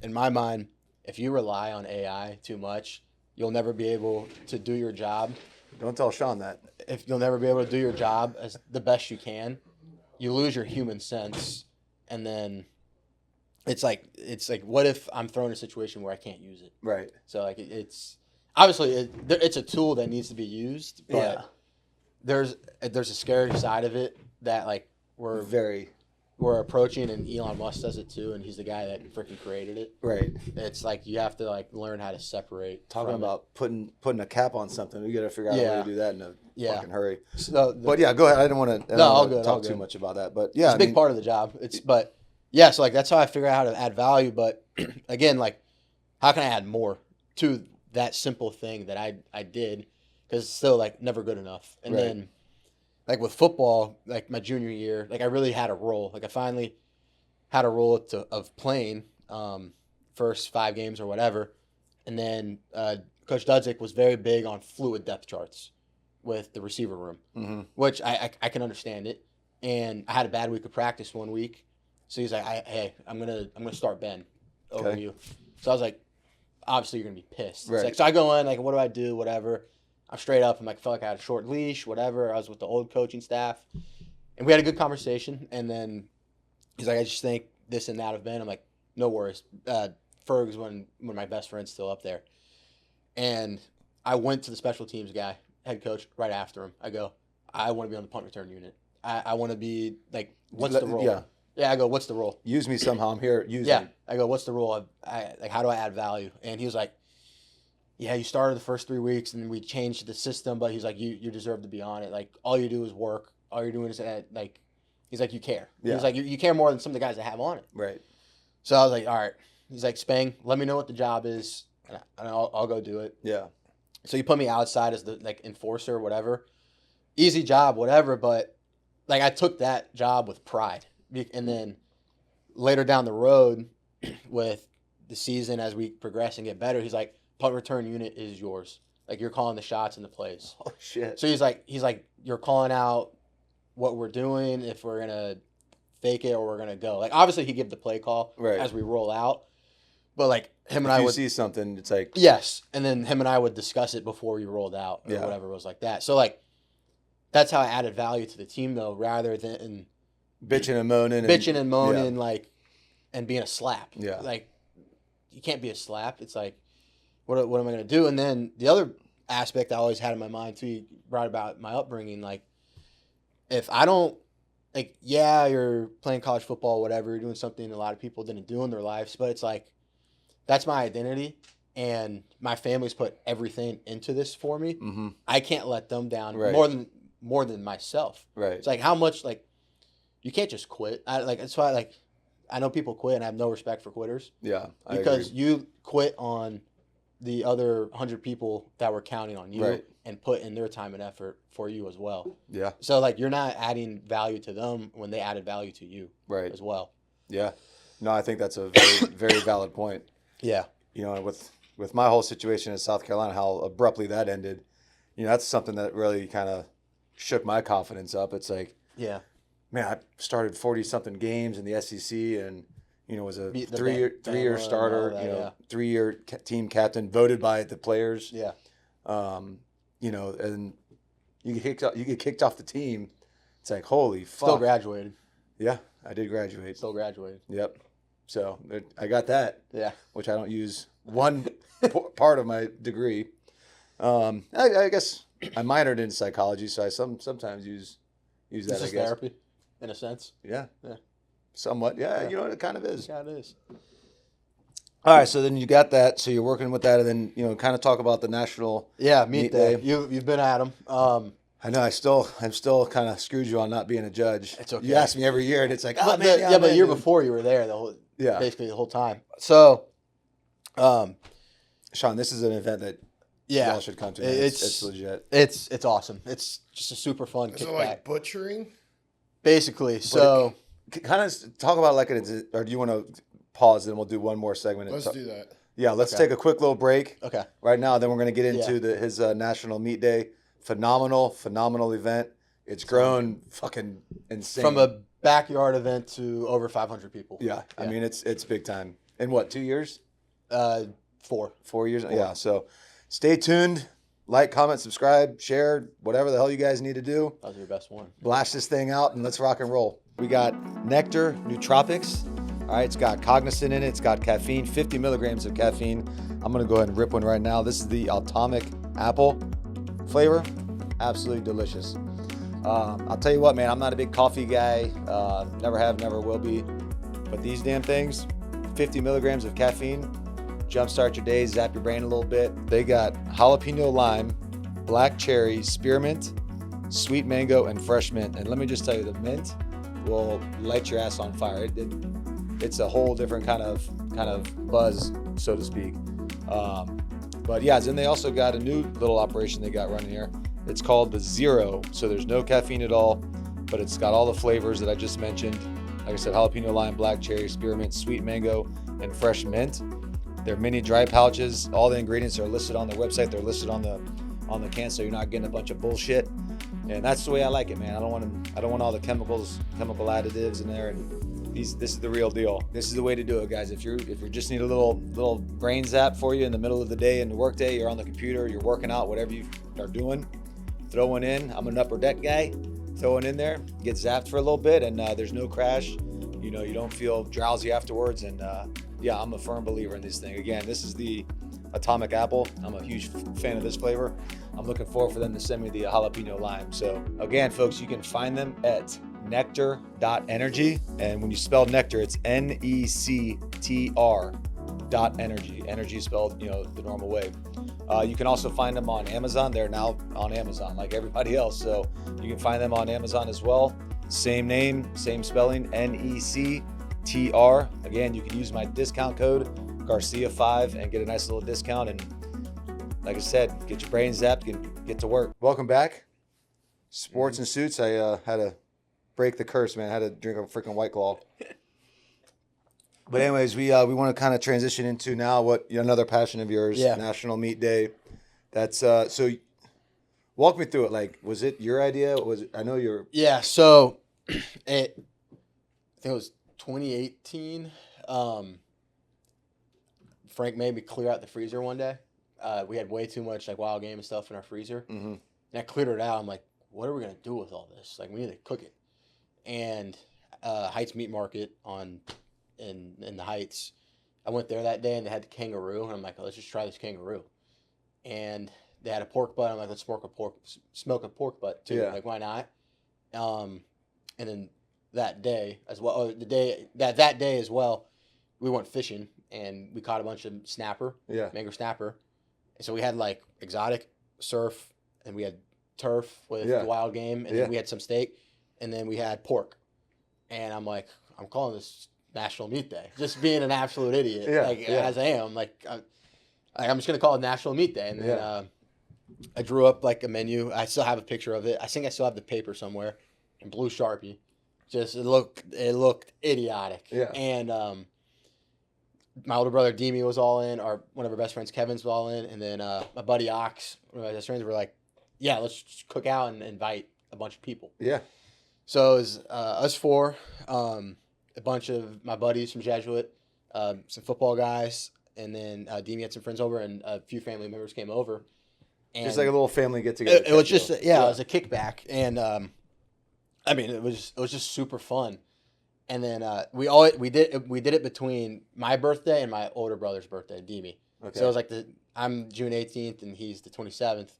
in my mind, if you rely on AI too much, you'll never be able to do your job. Don't tell Sean that. If you'll never be able to do your job as the best you can, you lose your human sense, and then it's like what if I'm thrown in a situation where I can't use it? Right. So like it's obviously it's a tool that needs to be used, but Yeah. there's a scary side of it that like we're approaching, and Elon Musk does it too, and he's the guy that freaking created it. Right. It's like you have to like learn how to separate. Talking from it. about putting a cap on something, we got to figure out a way Yeah. to do that in a Yeah. fucking hurry. So But yeah, go ahead. I didn't want to all good, all talk too good. much about that, but yeah, it's a I big mean, part of the job. But Yeah, so like that's how I figure out how to add value. But again, like how can I add more to that simple thing that I did? Because it's still like never good enough. And Right. then like with football, like my junior year, like I really had a role. Like I finally had a role of playing first 5 games or whatever. And then Coach Dudzik was very big on fluid depth charts with the receiver room, Mm-hmm. which I can understand it. And I had a bad week of practice one week. So he's like, hey, I'm gonna start Ben over Okay. you. So I was like, obviously you're gonna be pissed. Right. It's like, so I go in, like, what do I do? Whatever. I'm straight up. I'm like, felt like I had a short leash, whatever. I was with the old coaching staff. And we had a good conversation. And then he's like, I just think this and that of Ben. I'm like, no worries. Ferg's one of my best friends still up there. And I went to the special teams guy, head coach, right after him. I go, I want to be on the punt return unit. I want to be like, what's the role? Yeah, I go, what's the role? Use me somehow. I'm here. Use Yeah, me. I go, what's the role? Like, how do I add value? And he was like, yeah, you started the first 3 weeks, and we changed the system, but he's like, you deserve to be on it. Like, all you do is work. All you're doing is like, he's like, you care. Yeah. He's like, you care more than some of the guys that have on it. Right. So I was like, all right. He's like, Spang, let me know what the job is, and I'll go do it. Yeah. So you put me outside as the like enforcer, whatever. Easy job, whatever. But like I took that job with pride, and then later down the road, with the season as we progress and get better, he's like, punt return unit is yours. Like you're calling the shots and the plays. Oh shit. So he's like, you're calling out what we're doing, if we're gonna fake it or we're gonna go. Like obviously he gave the play call Right. as we roll out, but like him and If I you would see something, it's like yes, and then him and I would discuss it before we rolled out or Yeah. whatever it was like that. So like that's how I added value to the team though, rather than bitching and moaning. bitching and moaning like and being a slap. Yeah. Like you can't be a slap. It's like what am I gonna do? And then the other aspect I always had in my mind too, you brought about my upbringing, like if I don't like, yeah, you're playing college football, whatever, you're doing something a lot of people didn't do in their lives, but it's like that's my identity, and my family's put everything into this for me. Mm-hmm. I can't let them down Right. more than myself. Right. It's like how much like you can't just quit. That's why like I know people quit, and I have no respect for quitters Yeah. I because agree. you quit on the other 100 people that were counting on you Right. and put in their time and effort for you as well. Yeah. So like you're not adding value to them when they added value to you Right. as well. Yeah. No, I think that's a very very valid point. Yeah. You know, with my whole situation in South Carolina, how abruptly that ended, you know, that's something that really kind of shook my confidence up. It's like, Yeah. man, I started 40-something games in the SEC and, you know, was a Beat the three-year Bama and starter, all that, you know, yeah. 3-year team captain, voted by the players. Yeah. You know, and you get kicked off the team. It's like, holy fuck. Still graduated. Yeah, I did graduate. Still graduated. Yep. So I got that, Yeah. which I don't use one part of my degree. I guess I minored in psychology, so I sometimes use that. This I is guess. therapy, in a sense. Yeah. Yeah. Somewhat. Yeah. Yeah. You know, it kind of is. Yeah, it is. All right. So then you got that. So you're working with that, and then you know, kind of talk about the national. Yeah, meet Meet day. day. You've been at them. I know. I'm still kind of screwed you on not being a judge. It's okay. You ask me every year, and it's like, oh But man, the man, year dude. before you were there the whole Yeah. basically the whole time. So, Sean, this is an event that yeah, y'all should come to. Man. It's legit. It's awesome. It's just a super fun Is it kickback. like butchering? Basically, so Kind of talk about like it, or do you want to pause and we'll do one more segment? and Let's talk- do that. Yeah, let's Okay. take a quick little break okay, right now. Then we're going to get into Yeah. his National Meat Day. Phenomenal event. It's grown fucking insane. from a backyard event to over 500 people. yeah, I Yeah. mean it's big time. In what, 2 years? 4. 4 years? Yeah. So stay tuned. Like, comment, subscribe, share, whatever the hell you guys need to do. That was your best one. Blast this thing out and let's rock and roll. We got Nectar Nootropics. All right, it's got cognizant in it. It's got caffeine, 50 milligrams of caffeine. I'm going to go ahead and rip one right now. This is the Atomic Apple flavor. Absolutely delicious. I'll tell you what, man, I'm not a big coffee guy. Never have, never will be. But these damn things, 50 milligrams of caffeine, jumpstart your day, zap your brain a little bit. They got jalapeno lime, black cherry, spearmint, sweet mango, and fresh mint. And let me just tell you, the mint will light your ass on fire. it's a whole different kind of buzz, so to speak. But yeah, then they also got a new little operation they got running here. It's called the Zero. So there's no caffeine at all, but it's got all the flavors that I just mentioned. Like I said, jalapeno lime, black cherry, spearmint, sweet mango, and fresh mint. They're mini dry pouches. All the ingredients are listed on their website. They're listed on the can, so you're not getting a bunch of bullshit. And that's the way I like it, man. I don't want all the chemical additives in there. And this is the real deal. This is the way to do it, guys. If you just need a little brain zap for you in the middle of the day, in the work day, you're on the computer, you're working out, whatever you are doing, throw one in. I'm an upper deck guy. Throw one in there, get zapped for a little bit, and there's no crash. You know, you don't feel drowsy afterwards. And yeah, I'm a firm believer in this thing. Again, this is the Atomic Apple. I'm a huge fan of this flavor. I'm looking forward for them to send me the jalapeno lime. So again, folks, you can find them at nectar.energy. And when you spell nectar, it's NECTR.energy. Energy is spelled, the normal way. You can also find them on Amazon. They're now on Amazon like everybody else. So you can find them on Amazon as well. Same name, same spelling, NECTR. Again, you can use my discount code Garcia5 and get a nice little discount. And like I said, get your brain zapped and get to work. Welcome back. Sports and Suits. I had to break the curse, man. I had to drink a freaking White Claw. But anyways, we want to kind of transition into now another passion of yours, National Meat Day. That's so walk me through it. Like, was it your idea? I know you're... Yeah, so I think it was 2018. Frank made me clear out the freezer one day. We had way too much like wild game and stuff in our freezer. Mm-hmm. And I cleared it out. I'm like, what are we going to do with all this? Like, we need to cook it. And Heights Meat Market in the Heights, I went there that day and they had the kangaroo. And I'm like, let's just try this kangaroo. And they had a pork butt. I'm like, let's smoke a pork butt too. Yeah. Like, why not? And then that day as well, that day as well, we went fishing and we caught a bunch of snapper, mango snapper. And so we had like exotic surf and we had turf with the wild game. And then we had some steak and then we had pork. And I'm like, I'm calling this National Meat Day. Just being an absolute idiot. As I am. Like, I'm just going to call it National Meat Day. And then I drew up like a menu. I still have a picture of it. I think I still have the paper somewhere in blue Sharpie. Just it looked idiotic. Yeah. And my older brother Demi was all in. One of our best friends Kevin's was all in. And then my buddy Ox, one of my best friends, were like, yeah, let's just cook out and invite a bunch of people. Yeah. So it was us four, a bunch of my buddies from Jesuit, some football guys, and then Demi had some friends over, and a few family members came over. And just like a little family get together. It was just it was a kickback, and I mean it was just super fun. And then we did it between my birthday and my older brother's birthday, Demi. Okay. So it was like I'm June 18th and he's the 27th,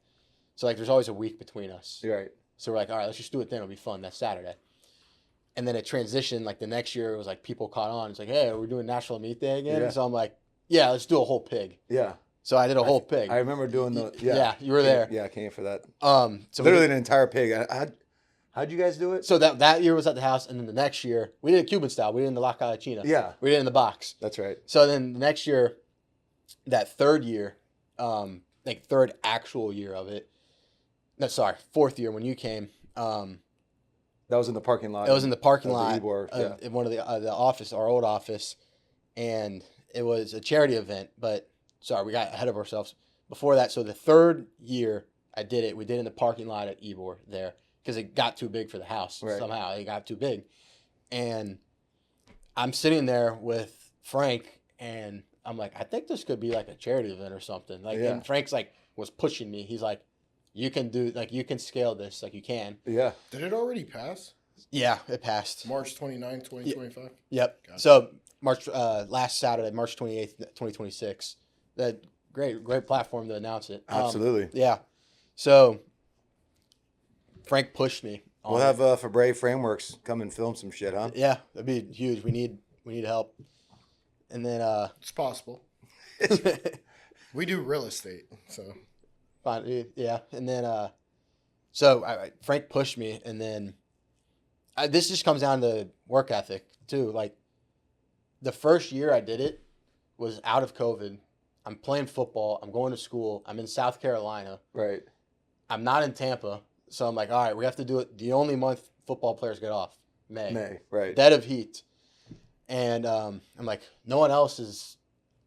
so like there's always a week between us. Right. So we're like, all right, let's just do it then. It'll be fun. That's Saturday. And then it transitioned. Like the next year, it was like people caught on. It's like, hey, we're doing National Meat Day again. Yeah. So I'm like, yeah, let's do a whole pig. Yeah. So I did a whole pig. I remember doing the Yeah, you were there. Yeah, I came for that. So literally an entire pig. How'd you guys do it? So that year was at the house, and then the next year we did it Cuban style. We did it in the La Calachina. Yeah. We did it in the box. That's right. So then the next year, that third year, like third actual year of it. No, sorry, fourth year when you came. That was in the parking lot. It was in the parking lot in one of the office, our old office, and it was a charity event. But sorry, we got ahead of ourselves. Before that, so the third year I did it, we did it in the parking lot at Ybor there because it got too big for the house. Right. Somehow it got too big, and I'm sitting there with Frank, and I'm like, I think this could be like a charity event or something. Like, and Frank's like was pushing me. He's like, you can scale this, like you can. Yeah. Did it already pass? Yeah, it passed. March 29, 2025? Yep. Gotcha. So last Saturday, March 28th, 2026. That great platform to announce it. Absolutely. Yeah. So Frank pushed me. We'll have Fabre Frameworks come and film some shit, huh? Yeah, that'd be huge. We need help. And then it's possible. We do real estate, so fine. Yeah, and then so Frank pushed me, and then this just comes down to work ethic too. Like the first year I did it was out of COVID. I'm playing football. I'm going to school. I'm in South Carolina. Right. I'm not in Tampa. So I'm like, all right, we have to do it. The only month football players get off, May. Right. Dead of heat. And I'm like, no one else is,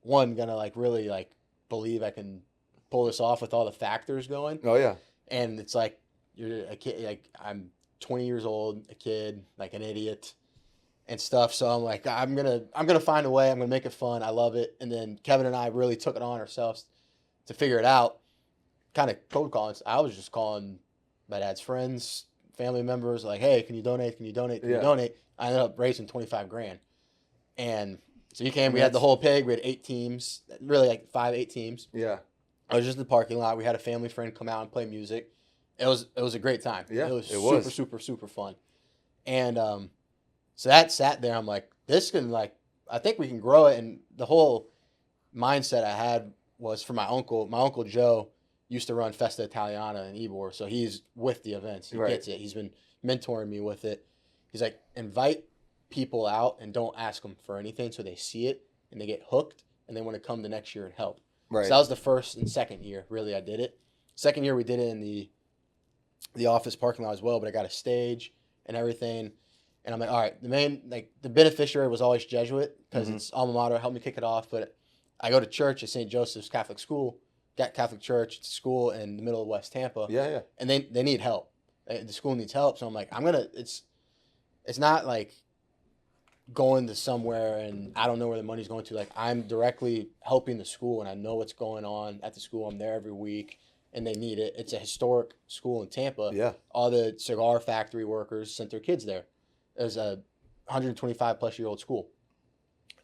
going to, like, really, like, believe I can pull this off with all the factors going. Oh, yeah. And it's like, you're a kid, like, I'm 20 years old, a kid, like an idiot and stuff. So I'm like, I'm gonna find a way. I'm gonna make it fun. I love it. And then Kevin and I really took it on ourselves to figure it out. Kind of cold calling. I was just calling my dad's friends, family members, like, hey, can you donate? Can you donate? Can you donate? I ended up raising $25,000. And so you came, we had the whole pig. We had 8 teams, really like 8 teams. Yeah. I was just in the parking lot. We had a family friend come out and play music. It was a great time. Yeah, it was it super, was. super, super fun. And so that sat there. I'm like, this can, like, I think we can grow it. And the whole mindset I had was for my uncle. My uncle Joe used to run Festa Italiana in Ybor, so he's with the events. He gets it. He's been mentoring me with it. He's like, invite people out and don't ask them for anything so they see it and they get hooked and they want to come the next year and help. Right. So that was the first and second year, really, I did it. Second year, we did it in the office parking lot as well, but I got a stage and everything. And I'm like, all right, the beneficiary was always Jesuit because it's alma mater, helped me kick it off. But I go to church at St. Joseph's Catholic School, Catholic Church, it's a school in the middle of West Tampa. Yeah, yeah. And they need help. The school needs help. So I'm like, it's not like going to somewhere and I don't know where the money's going to. Like, I'm directly helping the school and I know what's going on at the school. I'm there every week and they need it. It's a historic school in Tampa. Yeah. All the cigar factory workers sent their kids there. It was a 125-plus-year-old school.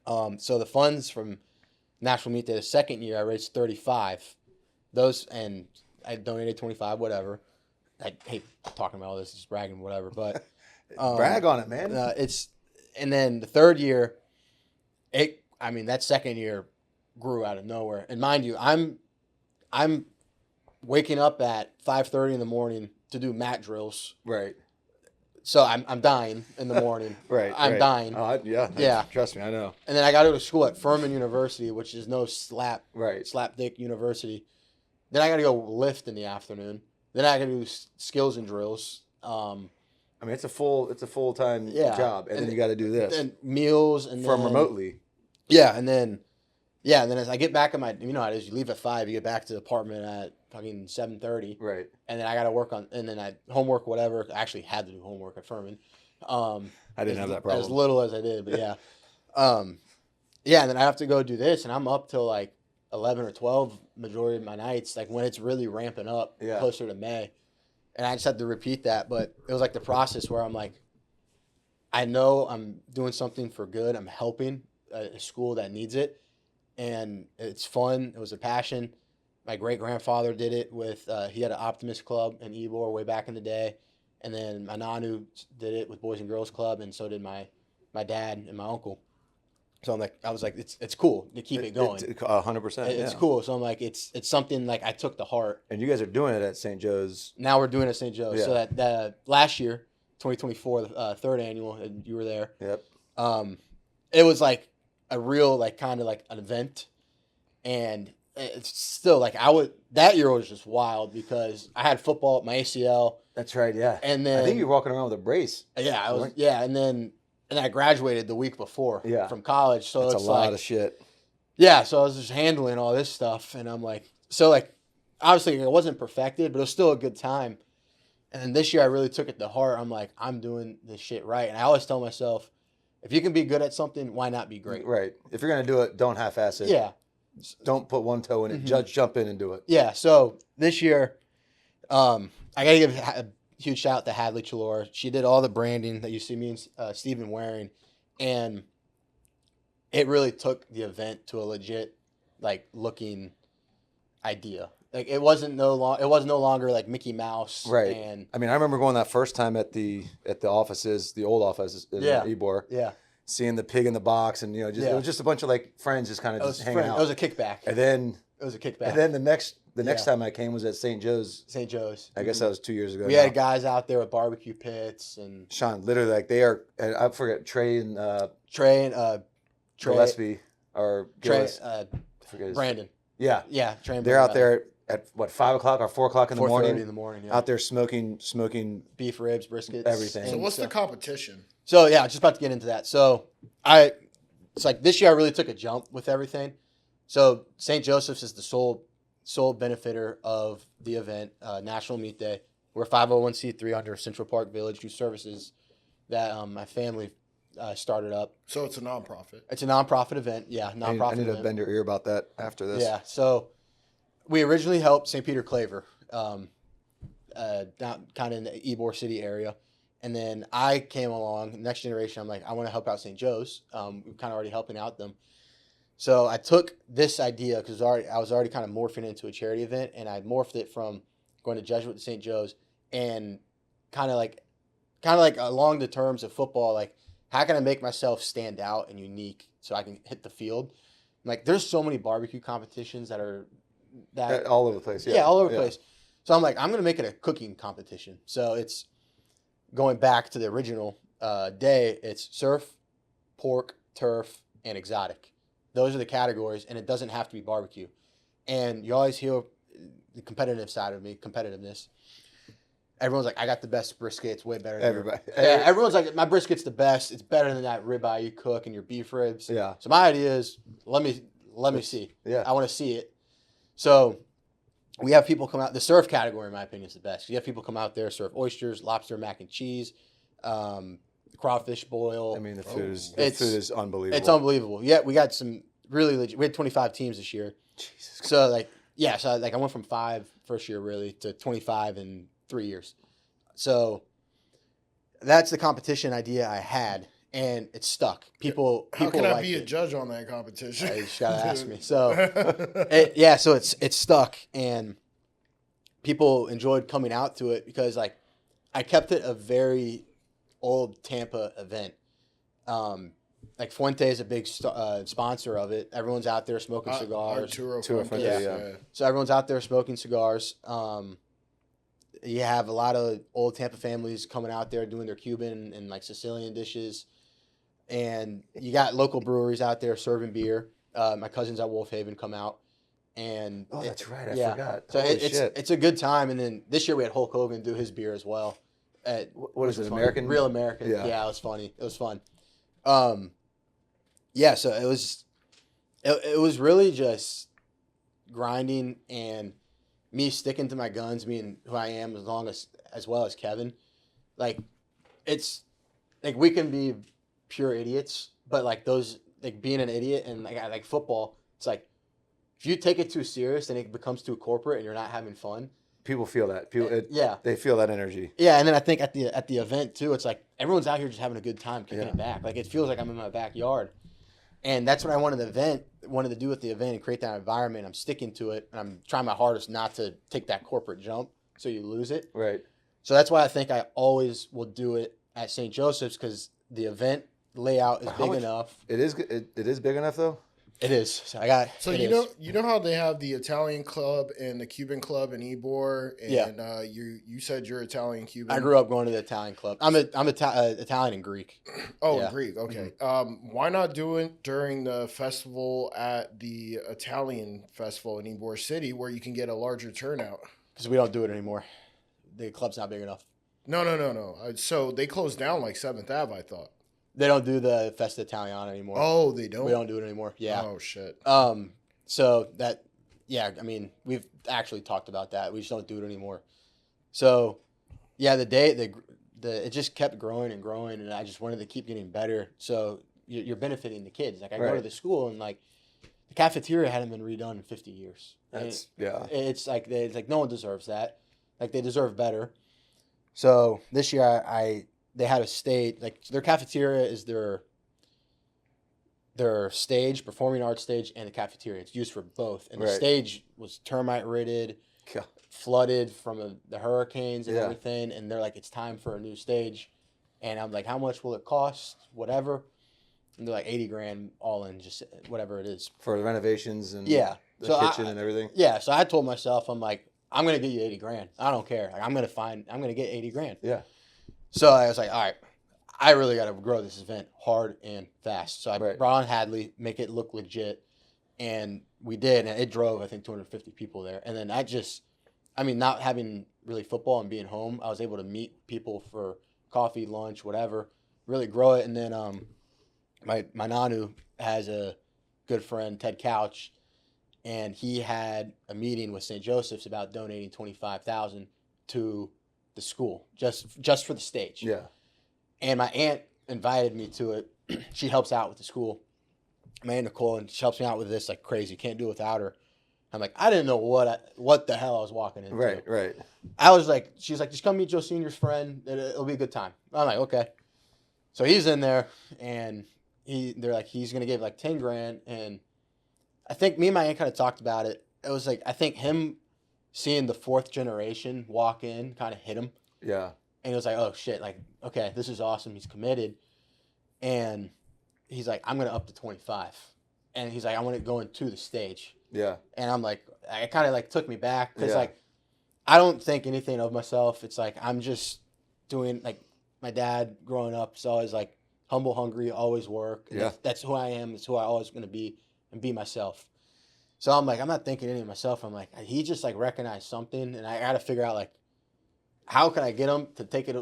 So the funds from National Meat Day, the second year, I raised 35. Those, and I donated 25, whatever. I hate talking about all this, just bragging, whatever. But brag on it, man. And then the third year, that second year grew out of nowhere. And mind you, I'm waking up at 5:30 in the morning to do mat drills. Right. So I'm dying in the morning. Right. I'm dying. Oh, Yeah. Trust me, I know. And then I got to go to school at Furman University, which is no slap dick university. Then I got to go lift in the afternoon. Then I got to do skills and drills. I mean, it's a full time job, and then you got to do this and meals and from remotely. Yeah, and then as I get back at my, you know how it is, you leave at 5, you get back to the apartment at fucking 7:30. Right. And then I got to work on, and then homework, whatever. I actually had to do homework at Furman. I didn't have that problem. As little as I did, but yeah. And then I have to go do this, and I'm up till like 11 or 12 majority of my nights, like when it's really ramping up closer to May. And I just had to repeat that, but it was like the process where I'm like, I know I'm doing something for good. I'm helping a school that needs it, and it's fun. It was a passion. My great-grandfather did it with, he had an Optimist Club in Ybor way back in the day, and then my Nanu did it with Boys and Girls Club, and so did my dad and my uncle. So I was like, it's cool to keep it going. 100%. It's cool. So I'm like, it's something like I took to heart. And you guys are doing it at St. Joe's. Now we're doing it at St. Joe's. Yeah. So that last year, 2024, the third annual, and you were there. Yep. It was like a real, like, kind of like an event, and it's still like that year was just wild because I had football, my ACL. That's right. Yeah. And then I think you're walking around with a brace. Yeah, and I graduated the week before from college. So that's it's a lot like, of shit. Yeah, so I was just handling all this stuff, and I'm like, obviously it wasn't perfected, but it was still a good time. And then this year I really took it to heart. I'm like, I'm doing this shit right. And I always tell myself, if you can be good at something, why not be great? Right. If you're going to do it, don't half-ass it. Yeah. Don't put one toe in it. Jump in and do it. Yeah, so this year, I got to give a huge shout out to Hadley Chalor. She did all the branding that you see me and Steven wearing, and it really took the event to a legit, like, looking idea. Like, it was no longer like Mickey Mouse. Right. And I mean, I remember going that first time at the offices, the old offices in Ybor. Yeah. Seeing the pig in the box, and it was just a bunch of like friends just kind of just hanging out. It was a kickback. And then the next time I came was at St. Joe's. St. Joe's. I guess that was 2 years ago. We had guys out there with barbecue pits and Sean, literally, like, they are. I forget Trey and Gillespie or Trey, Gillis. I forget his- Brandon. Yeah. Yeah, Trey and They're out Brandon. there at what, 5 o'clock or 4 o'clock in the 4:30 morning? in the morning. Yeah. Out there smoking Beef ribs, briskets, Everything. So and what's the competition? So yeah, just about to get into that. So it's like this year I really took a jump with everything. So St. Joseph's is the sole benefiter of the event, National Meat Day. We're 501c3 under Central Park Village, do services that my family started up. So it's a nonprofit. It's a nonprofit event. Yeah, I nonprofit need to event. bend your ear about that after this. Yeah. So we originally helped St. Peter Claver, down kind of in the Ybor City area. And then I came along, next generation, I'm like, I want to help out St. Joe's. We're kind of already helping out them. So I took this idea because I was already kind of morphing into a charity event, and I morphed it from going to Jesuit to St. Joe's and kind of like along the terms of football, like how can I make myself stand out and unique so I can hit the field? Like there's so many barbecue competitions that All over the place. yeah, all over the place. So I'm like, I'm gonna make it a cooking competition. So it's going back to the original day. It's surf, pork, turf, and exotic. Those are the categories, and it doesn't have to be barbecue. And you always hear the competitive side of me, competitiveness. Everyone's like, I got the best brisket. It's way better than Everybody. Yeah, everyone's like, my brisket's the best. It's better than that ribeye you cook and your beef ribs. Yeah. So my idea is, let me see. Yeah. I want to see it. So we have people come out. The surf category, in my opinion, is the best. You have people come out there, surf oysters, lobster, mac and cheese, crawfish boil. I mean, the food is unbelievable. It's unbelievable. Yeah, we got some really legit. We had 25 teams this year. Jesus Christ. So I went from 5 first year really to 25 in 3 years. So that's the competition idea I had, and it stuck. People How can I liked be a it. judge on that competition? You just gotta ask me. So so it's stuck, and people enjoyed coming out to it because like I kept it a very old Tampa event. Like Fuente is a big sponsor of it. Everyone's out there smoking cigars. Arturo Fuente, Fuentes, yeah. So everyone's out there smoking cigars. You have a lot of old Tampa families coming out there doing their Cuban and like Sicilian dishes. And you got local breweries out there serving beer. My cousins at Wolf Haven come out. And That's right. I yeah. forgot. So Holy it's shit. it's a good time. And then this year we had Hulk Hogan do his beer as well. What is it, funny. American? Real American. Yeah. Yeah, it was funny. It was fun. So it was really just grinding and me sticking to my guns, being who I am as well as Kevin. Like it's like we can be pure idiots, but like those like being an idiot and like football, it's like if you take it too serious, then it becomes too corporate and you're not having fun. People feel that. Yeah. They feel that energy. Yeah, and then I think at the event too, it's like everyone's out here just having a good time kicking it back. Like it feels like I'm in my backyard. And that's what I wanted to do with the event and create that environment. I'm sticking to it, and I'm trying my hardest not to take that corporate jump so you lose it. Right. So that's why I think I always will do it at St. Joseph's because the event layout is big enough. It is big enough though. It is. So you know how they have the Italian club and the Cuban club in Ybor, and you said you're Italian Cuban. I grew up going to the Italian club. I'm Italian and Greek. Oh, Yeah. Greek. Okay. Mm-hmm. Why not do it during the festival at the Italian festival in Ybor City, where you can get a larger turnout? Because we don't do it anymore. The club's not big enough. No. So they closed down like 7th Ave, I thought. They don't do the Festa Italiana anymore. Oh, they don't. We don't do it anymore. Yeah. Oh shit. So that, yeah, I mean, we've actually talked about that. We just don't do it anymore. So, yeah, it just kept growing and growing, and I just wanted to keep getting better. So you're benefiting the kids. Like I go to the school, and like the cafeteria hadn't been redone in 50 years. It's like no one deserves that. Like they deserve better. So this year they had a stage, like their cafeteria is their stage, performing arts stage, and the cafeteria. It's used for both. And the stage was termite ridded, flooded from the hurricanes and everything. And they're like, it's time for a new stage. And I'm like, how much will it cost? Whatever. And they're like $80,000 all in, just whatever it is. For the renovations and the kitchen and everything. Yeah. So I told myself, I'm like, I'm going to get you $80,000. I don't care. Like, I'm going to get $80,000. Yeah. So I was like, all right, I really got to grow this event hard and fast. So I Right. brought on Hadley, make it look legit. And we did, and it drove, I think, 250 people there. And then not having really football and being home, I was able to meet people for coffee, lunch, whatever, really grow it. And then my Nanu has a good friend, Ted Couch, and he had a meeting with St. Joseph's about donating $25,000 to the school, just for the stage. Yeah. And my aunt invited me to it. She helps out with the school. My aunt Nicole, and she helps me out with this like crazy. Can't do it without her. I'm like, I didn't know what the hell I was walking into. Right. I was like, she's like, just come meet Joe Senior's friend. It'll be a good time. I'm like, okay. So he's in there, and they're like, he's gonna give like 10 grand, and I think me and my aunt kind of talked about it. It was like, I think him seeing the fourth generation walk in kind of hit him. Yeah. And he was like, oh shit, like, okay, this is awesome. He's committed. And he's like, I'm going to up to 25. And he's like, I want it going to the stage. Yeah. And I'm like, it kind of like took me back. Because Yeah. like, I don't think anything of myself. It's like, I'm just doing, like, my dad growing up is always like humble, hungry, always work. And Yeah. That's who I am. It's who I always going to be and be myself. So I'm like, I'm not thinking any of myself. I'm like, he just like recognized something. And I got to figure out like, how can I get him to take it?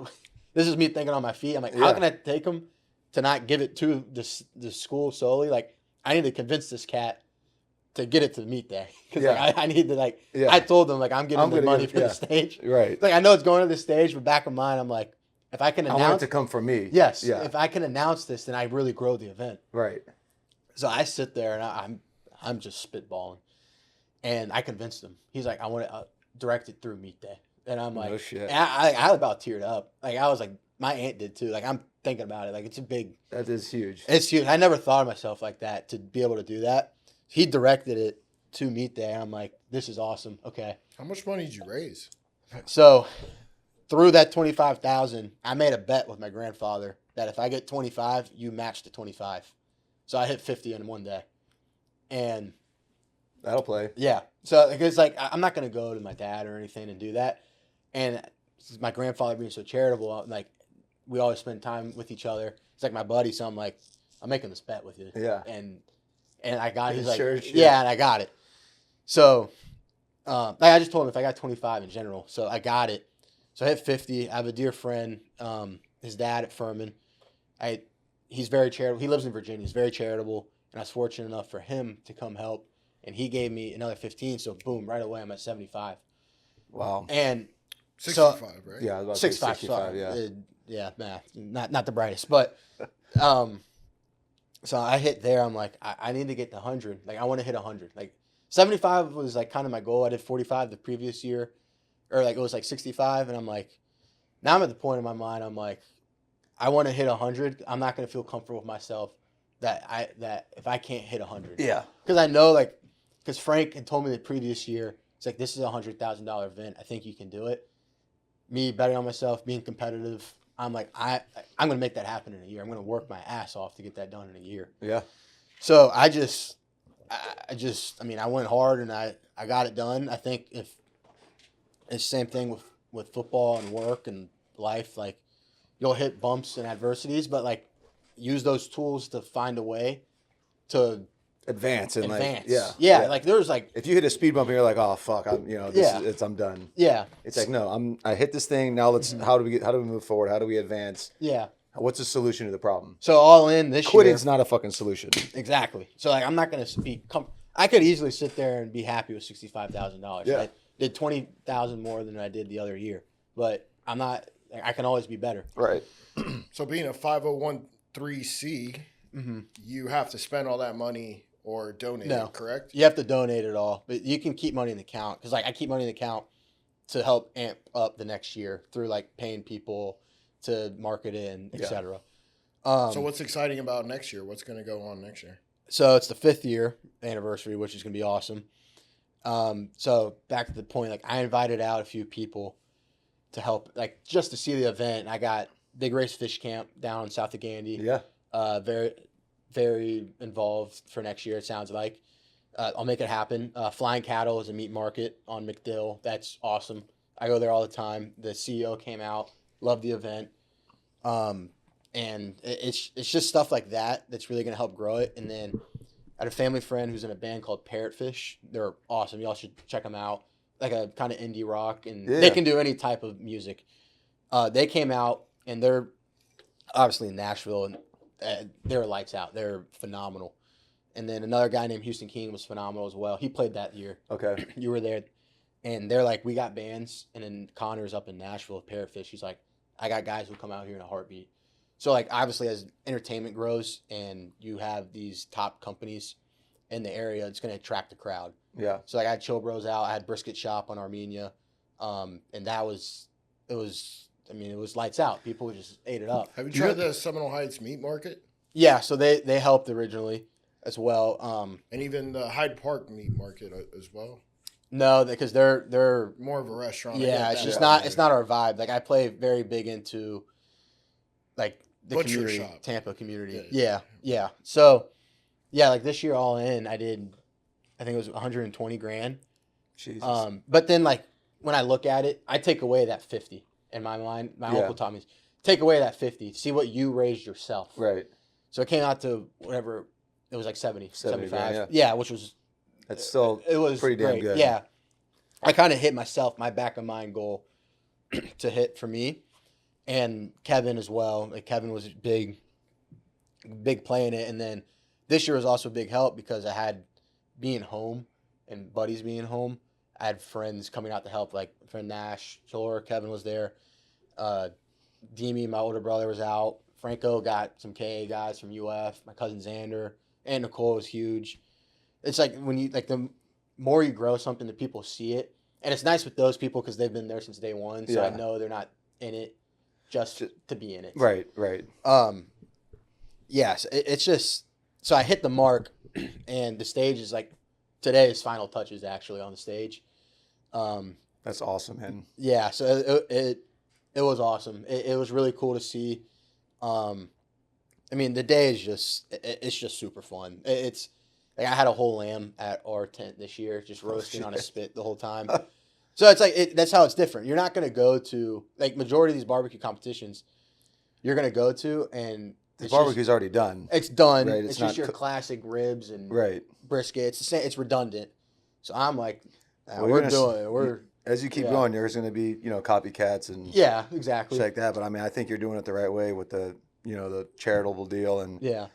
This is me thinking on my feet. I'm like, how Yeah. can I take him to not give it to the school solely? Like, I need to convince this cat to get it to meet day. Because Yeah. like, I need to like, Yeah. I told him like, I'm giving I'm the gonna money give- for yeah. the stage. Right. Like, I know it's going to the stage, but back of mind, I'm like, if I can I want it announce, to come from me. yes, Yeah. if I can announce this, then I really grow the event. Right. So I sit there and I'm just spitballing, and I convinced him. He's like, I want to direct it through meet day. And I'm like, No shit. and I about teared up. Like, I was like, my aunt did too. Like, I'm thinking about it. Like, it's Huge. it's huge. I never thought of myself like that, to be able to do that. He directed it to meet day. And I'm like, this is awesome. Okay. How much money did you raise? So through that 25,000, I made a bet with my grandfather that if I get 25, you match the 25. So I hit 50 in one day. And That'll play. yeah. So it's like, I'm not going to go to my dad or anything and do that. And my grandfather being so charitable, like, we always spend time with each other. It's like my buddy. So I'm like, I'm making this bet with you. Yeah. And I got, he's like, Sure, shit. yeah, and I got it. So I just told him if I got 25 in general. So I got it. So I hit 50. I have a dear friend, his dad at Furman. He's very charitable. He lives in Virginia. He's very charitable. And I was fortunate enough for him to come help. And he gave me another 15. So boom, right away I'm at 75. Wow. And 65, right? Yeah, I was about to say 65, 65. sorry. Yeah. Yeah, math. Not the brightest. But so I hit there. I'm like, I need to get to 100. Like, I want to hit 100. Like, 75 was like kind of my goal. I did 45 the previous year. Or like, it was like 65. And I'm like, now I'm at the point in my mind, I'm like, I want to hit 100. I'm not going to feel comfortable with myself that if I can't hit 100. Yeah. Because I know, like, because Frank had told me the previous year, it's like, this is a $100,000 event. I think you can do it. Me betting on myself, being competitive, I'm like, I'm going to make that happen in a year. I'm going to work my ass off to get that done in a year. Yeah. So I went hard and I got it done. I think if it's the same thing with football and work and life, like, you'll hit bumps and adversities, but like, use those tools to find a way to Advance and advance. like yeah. Like, there's like, If you hit a speed bump and you're like, oh fuck, Yeah. I'm done. yeah, It's like, no, I hit this thing. Now let's how do we move forward? How do we advance? yeah. What's the solution to the problem? So all in this year. Quitting's not a fucking solution. Exactly. So like, I'm not going to be. I could easily sit there and be happy with $65,000. Yeah. I did 20,000 more than I did the other year, but I'm not. I can always be better. Right. So being a 501c, you have to spend all that money or donate No. it, correct? You have to donate it all, but you can keep money in the account because like I keep money in the account to help amp up the next year through like paying people to market it and etc. So what's exciting about next year? What's going to go on next year? So it's the 5th year anniversary, which is going to be awesome. So back to the point, like, I invited out a few people to help, like, just to see the event. I got Big Race Fish Camp down south of Gandy. Yeah. Very, very involved for next year, it sounds like. I'll make it happen. Flying Cattle is a meat market on McDill. That's awesome. I go there all the time. The CEO came out, loved the event. And it's just stuff like that that's really going to help grow it. And then I had a family friend who's in a band called Parrotfish. They're awesome. Y'all should check them out. Like a kind of indie rock, and Yeah. they can do any type of music. They came out, and they're obviously in Nashville, and they're lights out. They're phenomenal. And then another guy named Houston King was phenomenal as well. He played that year. Okay. You were there. And they're like, we got bands. And then Connor's up in Nashville with Parrotfish. He's like, I got guys who come out here in a heartbeat. So, like, obviously, as entertainment grows and you have these top companies in the area, it's going to attract the crowd. Yeah. So, like, I had Chill Bros out. I had Brisket Shop on Armenia. And it was lights out. People just ate it up. Have you tried the Seminole Heights Meat Market? Yeah, so they helped originally as well. And even the Hyde Park Meat Market as well? No, because they're more of a restaurant. Yeah, it's just not our vibe. Like, I play very big into, like, the Butcher community, shop. Tampa community. Yeah. Yeah. So, yeah, like this year all in, I think it was 120 grand. Jesus. But then, like, when I look at it, I take away that 50 in my mind. My uncle taught me, take away that 50, see what you raised yourself. Right. So it came out to whatever, it was like 75. grand, Yeah, which was, That's still it was pretty damn great. good. Yeah. I kind of hit myself, my back of mind goal to hit for me. And Kevin as well. Like, Kevin was big playing it. And then this year was also a big help because I had being home and buddies being home. I had friends coming out to help, like friend Nash, Chalora, Kevin was there. Demi, my older brother, was out. Franco got some KA guys from UF. My cousin Xander and Nicole was huge. It's like when you, like, the more you grow something, the people see it. And it's nice with those people because they've been there since day one. So I know they're not in it just to be in it. Right. Yes, it's just, so I hit the mark, and the stage is like, today's final touches actually on the stage. That's awesome, man. Yeah, so it was awesome. It was really cool to see. I mean, the day is it's just super fun. It's like, I had a whole lamb at our tent this year, just roasting on a spit the whole time. So it's like, that's how it's different. You're not going to go to, like, majority of these barbecue competitions, you're going to go to, and The barbecue's already done. it's done. Right, It's it's just not your classic ribs and Right. brisket. It's the same. It's redundant. So I'm like, Well, we're you're doing it. We're As you keep Yeah. going, there's going to be, copycats and yeah, exactly. shit like that. But I mean, I think you're doing it the right way with the, the charitable deal. And, Yeah.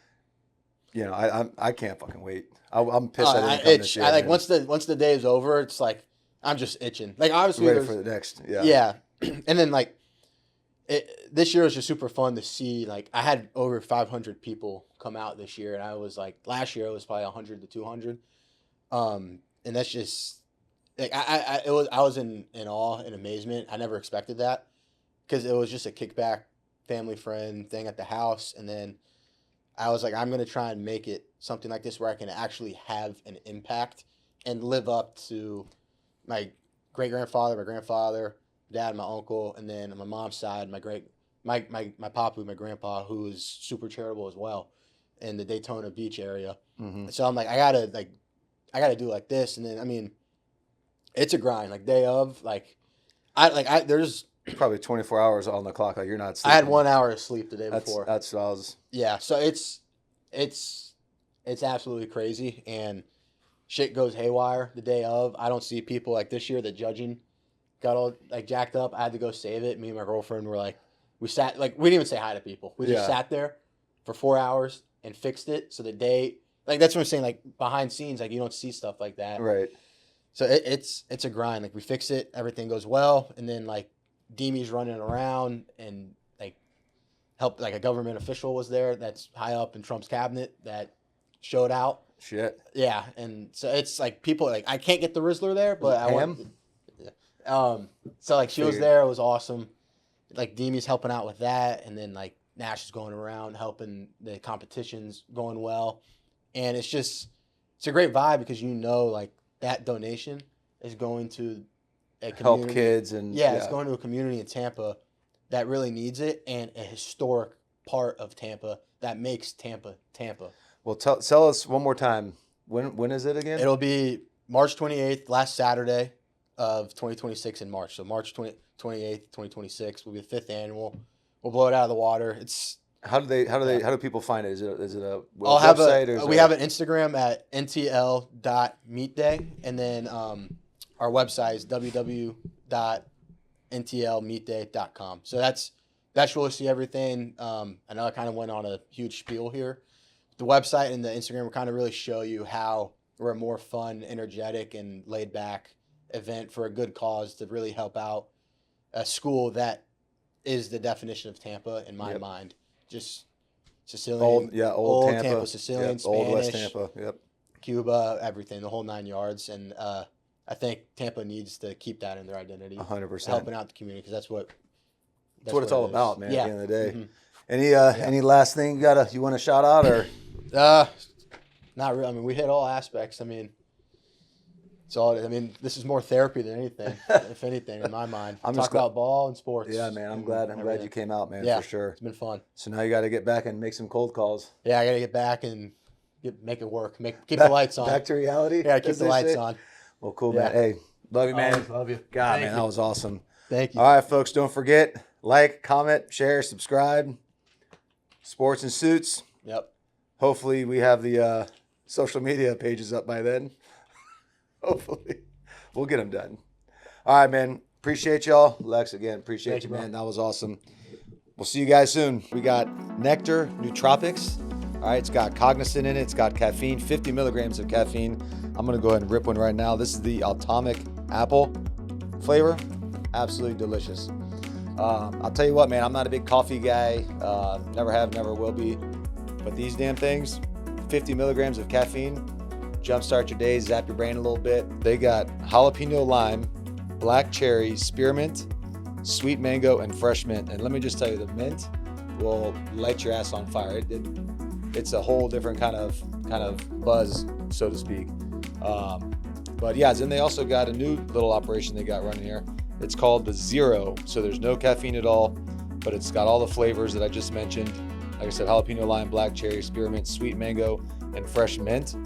I can't fucking wait. I'm pissed I didn't come this itch. year. I like, man. once the day is over, it's like, I'm just itching. Like, obviously, ready there's, for the next. Yeah. yeah. And then, like, this year was just super fun to see. Like, I had over 500 people come out this year, and I was like, last year it was probably 100 to 200. And that's just, like, I was in awe and amazement. I never expected that because it was just a kickback family friend thing at the house. And then I was like, I'm going to try and make it something like this where I can actually have an impact and live up to my great-grandfather, my grandfather, dad, my uncle, and then on my mom's side, my papa, my grandpa, who is super charitable as well in the Daytona Beach area. Mm-hmm. So I'm like, I gotta do it like this. And then, I mean, it's a grind. Like, day of, there's Probably 24 hours on the clock. Like, you're not sleeping. I had 1 hour of sleep the day That's before. what I was. Yeah, so it's absolutely crazy, and shit goes haywire the day of. I don't see people like this year. The judging got all, like, jacked up. I had to go save it. Me and my girlfriend were like, we didn't even say hi to people. We just sat there for 4 hours and fixed it. So the day, like, that's what I'm saying. Like, behind scenes, like, you don't see stuff like that. Right. So it's a grind. Like, we fix it, everything goes well, and then, like, Demi's running around and, like, help. Like, a government official was there that's high up in Trump's cabinet that showed out. Shit. Yeah, and so it's like, people, like, I can't get the Rizzler there, but I want. So, like, she was there. It was awesome. Like, Demi's helping out with that, and then, like, Nash is going around helping the competitions going well, and it's a great vibe because like, that donation is going to a community. Help kids and It's going to a community in Tampa that really needs it, and a historic part of Tampa that makes Tampa Tampa. Well, tell us one more time. When is it again? It'll be March 28th, last Saturday of 2026 in March. So March 28th, 2026 will be the 5th annual. We'll blow it out of the water. How do people find it? Is it a I'll have website? Or is we it have an Instagram at ntl.meetday, and then our website is www.ntlmeetday.com. So that's where you'll see everything. I know I kind of went on a huge spiel here. The website and the Instagram will kind of really show you how we're a more fun, energetic, and laid back event for a good cause to really help out a school that is the definition of Tampa in my mind. Just Sicilian, old Tampa, Sicilian, Spanish, old West Tampa, Cuba, everything, the whole 9 yards. And I think Tampa needs to keep that in their identity. 100%. Helping out the community, because that's what it's all about, man. Yeah. At the end of the day. Any last thing you want to shout out or? Not really. I mean, we hit all aspects. I mean, it's all. I mean, this is more therapy than anything, if anything, in my mind. I'm Talk just glad- about ball and sports. Yeah, man. I'm glad you came out, man. Yeah, for sure. It's been fun. So now you got to get back and make some cold calls. Yeah, I got to get back and make it work. Keep the lights on. Back to reality. Yeah, keep the lights on. Well, cool, man. Hey, love you, man. Always love you. God, Thank man, you. that was awesome. Thank you. All right, folks, don't forget, like, comment, share, subscribe. Sports and Suits. Yep. Hopefully we have the social media pages up by then. Hopefully. We'll get them done. All right, man. Appreciate y'all. Lex, again, appreciate you, man. That was awesome. We'll see you guys soon. We got Nectar Nootropics. All right, it's got cognizant in it. It's got caffeine, 50 milligrams of caffeine. I'm going to go ahead and rip one right now. This is the Atomic Apple flavor. Absolutely delicious. I'll tell you what, man, I'm not a big coffee guy. Never have, never will be. But these damn things, 50 milligrams of caffeine, jumpstart your day, zap your brain a little bit. They got jalapeno lime, black cherry, spearmint, sweet mango, and fresh mint. And let me just tell you, the mint will light your ass on fire. It's a whole different kind of buzz, so to speak. But yeah, then they also got a new little operation they got running here. It's called the Zero. So there's no caffeine at all, but it's got all the flavors that I just mentioned. Like I said, jalapeno lime, black cherry, spearmint, sweet mango, and fresh mint.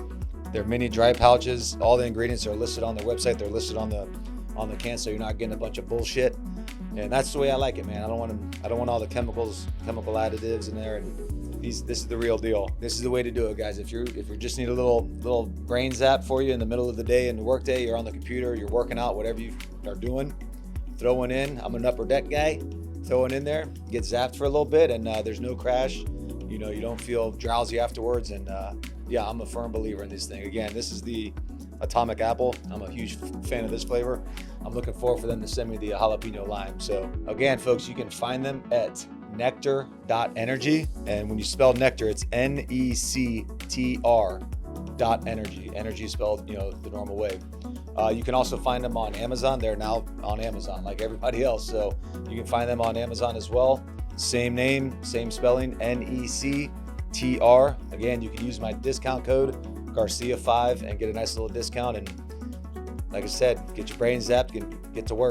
They're mini dry pouches. All the ingredients are listed on their website. They're listed on the can, so you're not getting a bunch of bullshit. And that's the way I like it, man. I don't want all the chemical additives in there. And this is the real deal. This is the way to do it, guys. If you just need a little brain zap for you in the middle of the day, in the work day, you're on the computer, you're working out, whatever you are doing, throw one in. I'm an upper deck guy. Throw one in there, get zapped for a little bit, and there's no crash. You don't feel drowsy afterwards. And yeah, I'm a firm believer in this thing. Again, this is the Atomic Apple. I'm a huge fan of this flavor. I'm looking forward for them to send me the jalapeno lime. So again, folks, you can find them at nectar.energy. And when you spell nectar, it's NECTR.energy. Energy spelled, the normal way. You can also find them on Amazon. They're now on Amazon like everybody else. So you can find them on Amazon as well. Same name, same spelling, NECTR. Again, you can use my discount code Garcia5 and get a nice little discount. And like I said, get your brain zapped and get to work.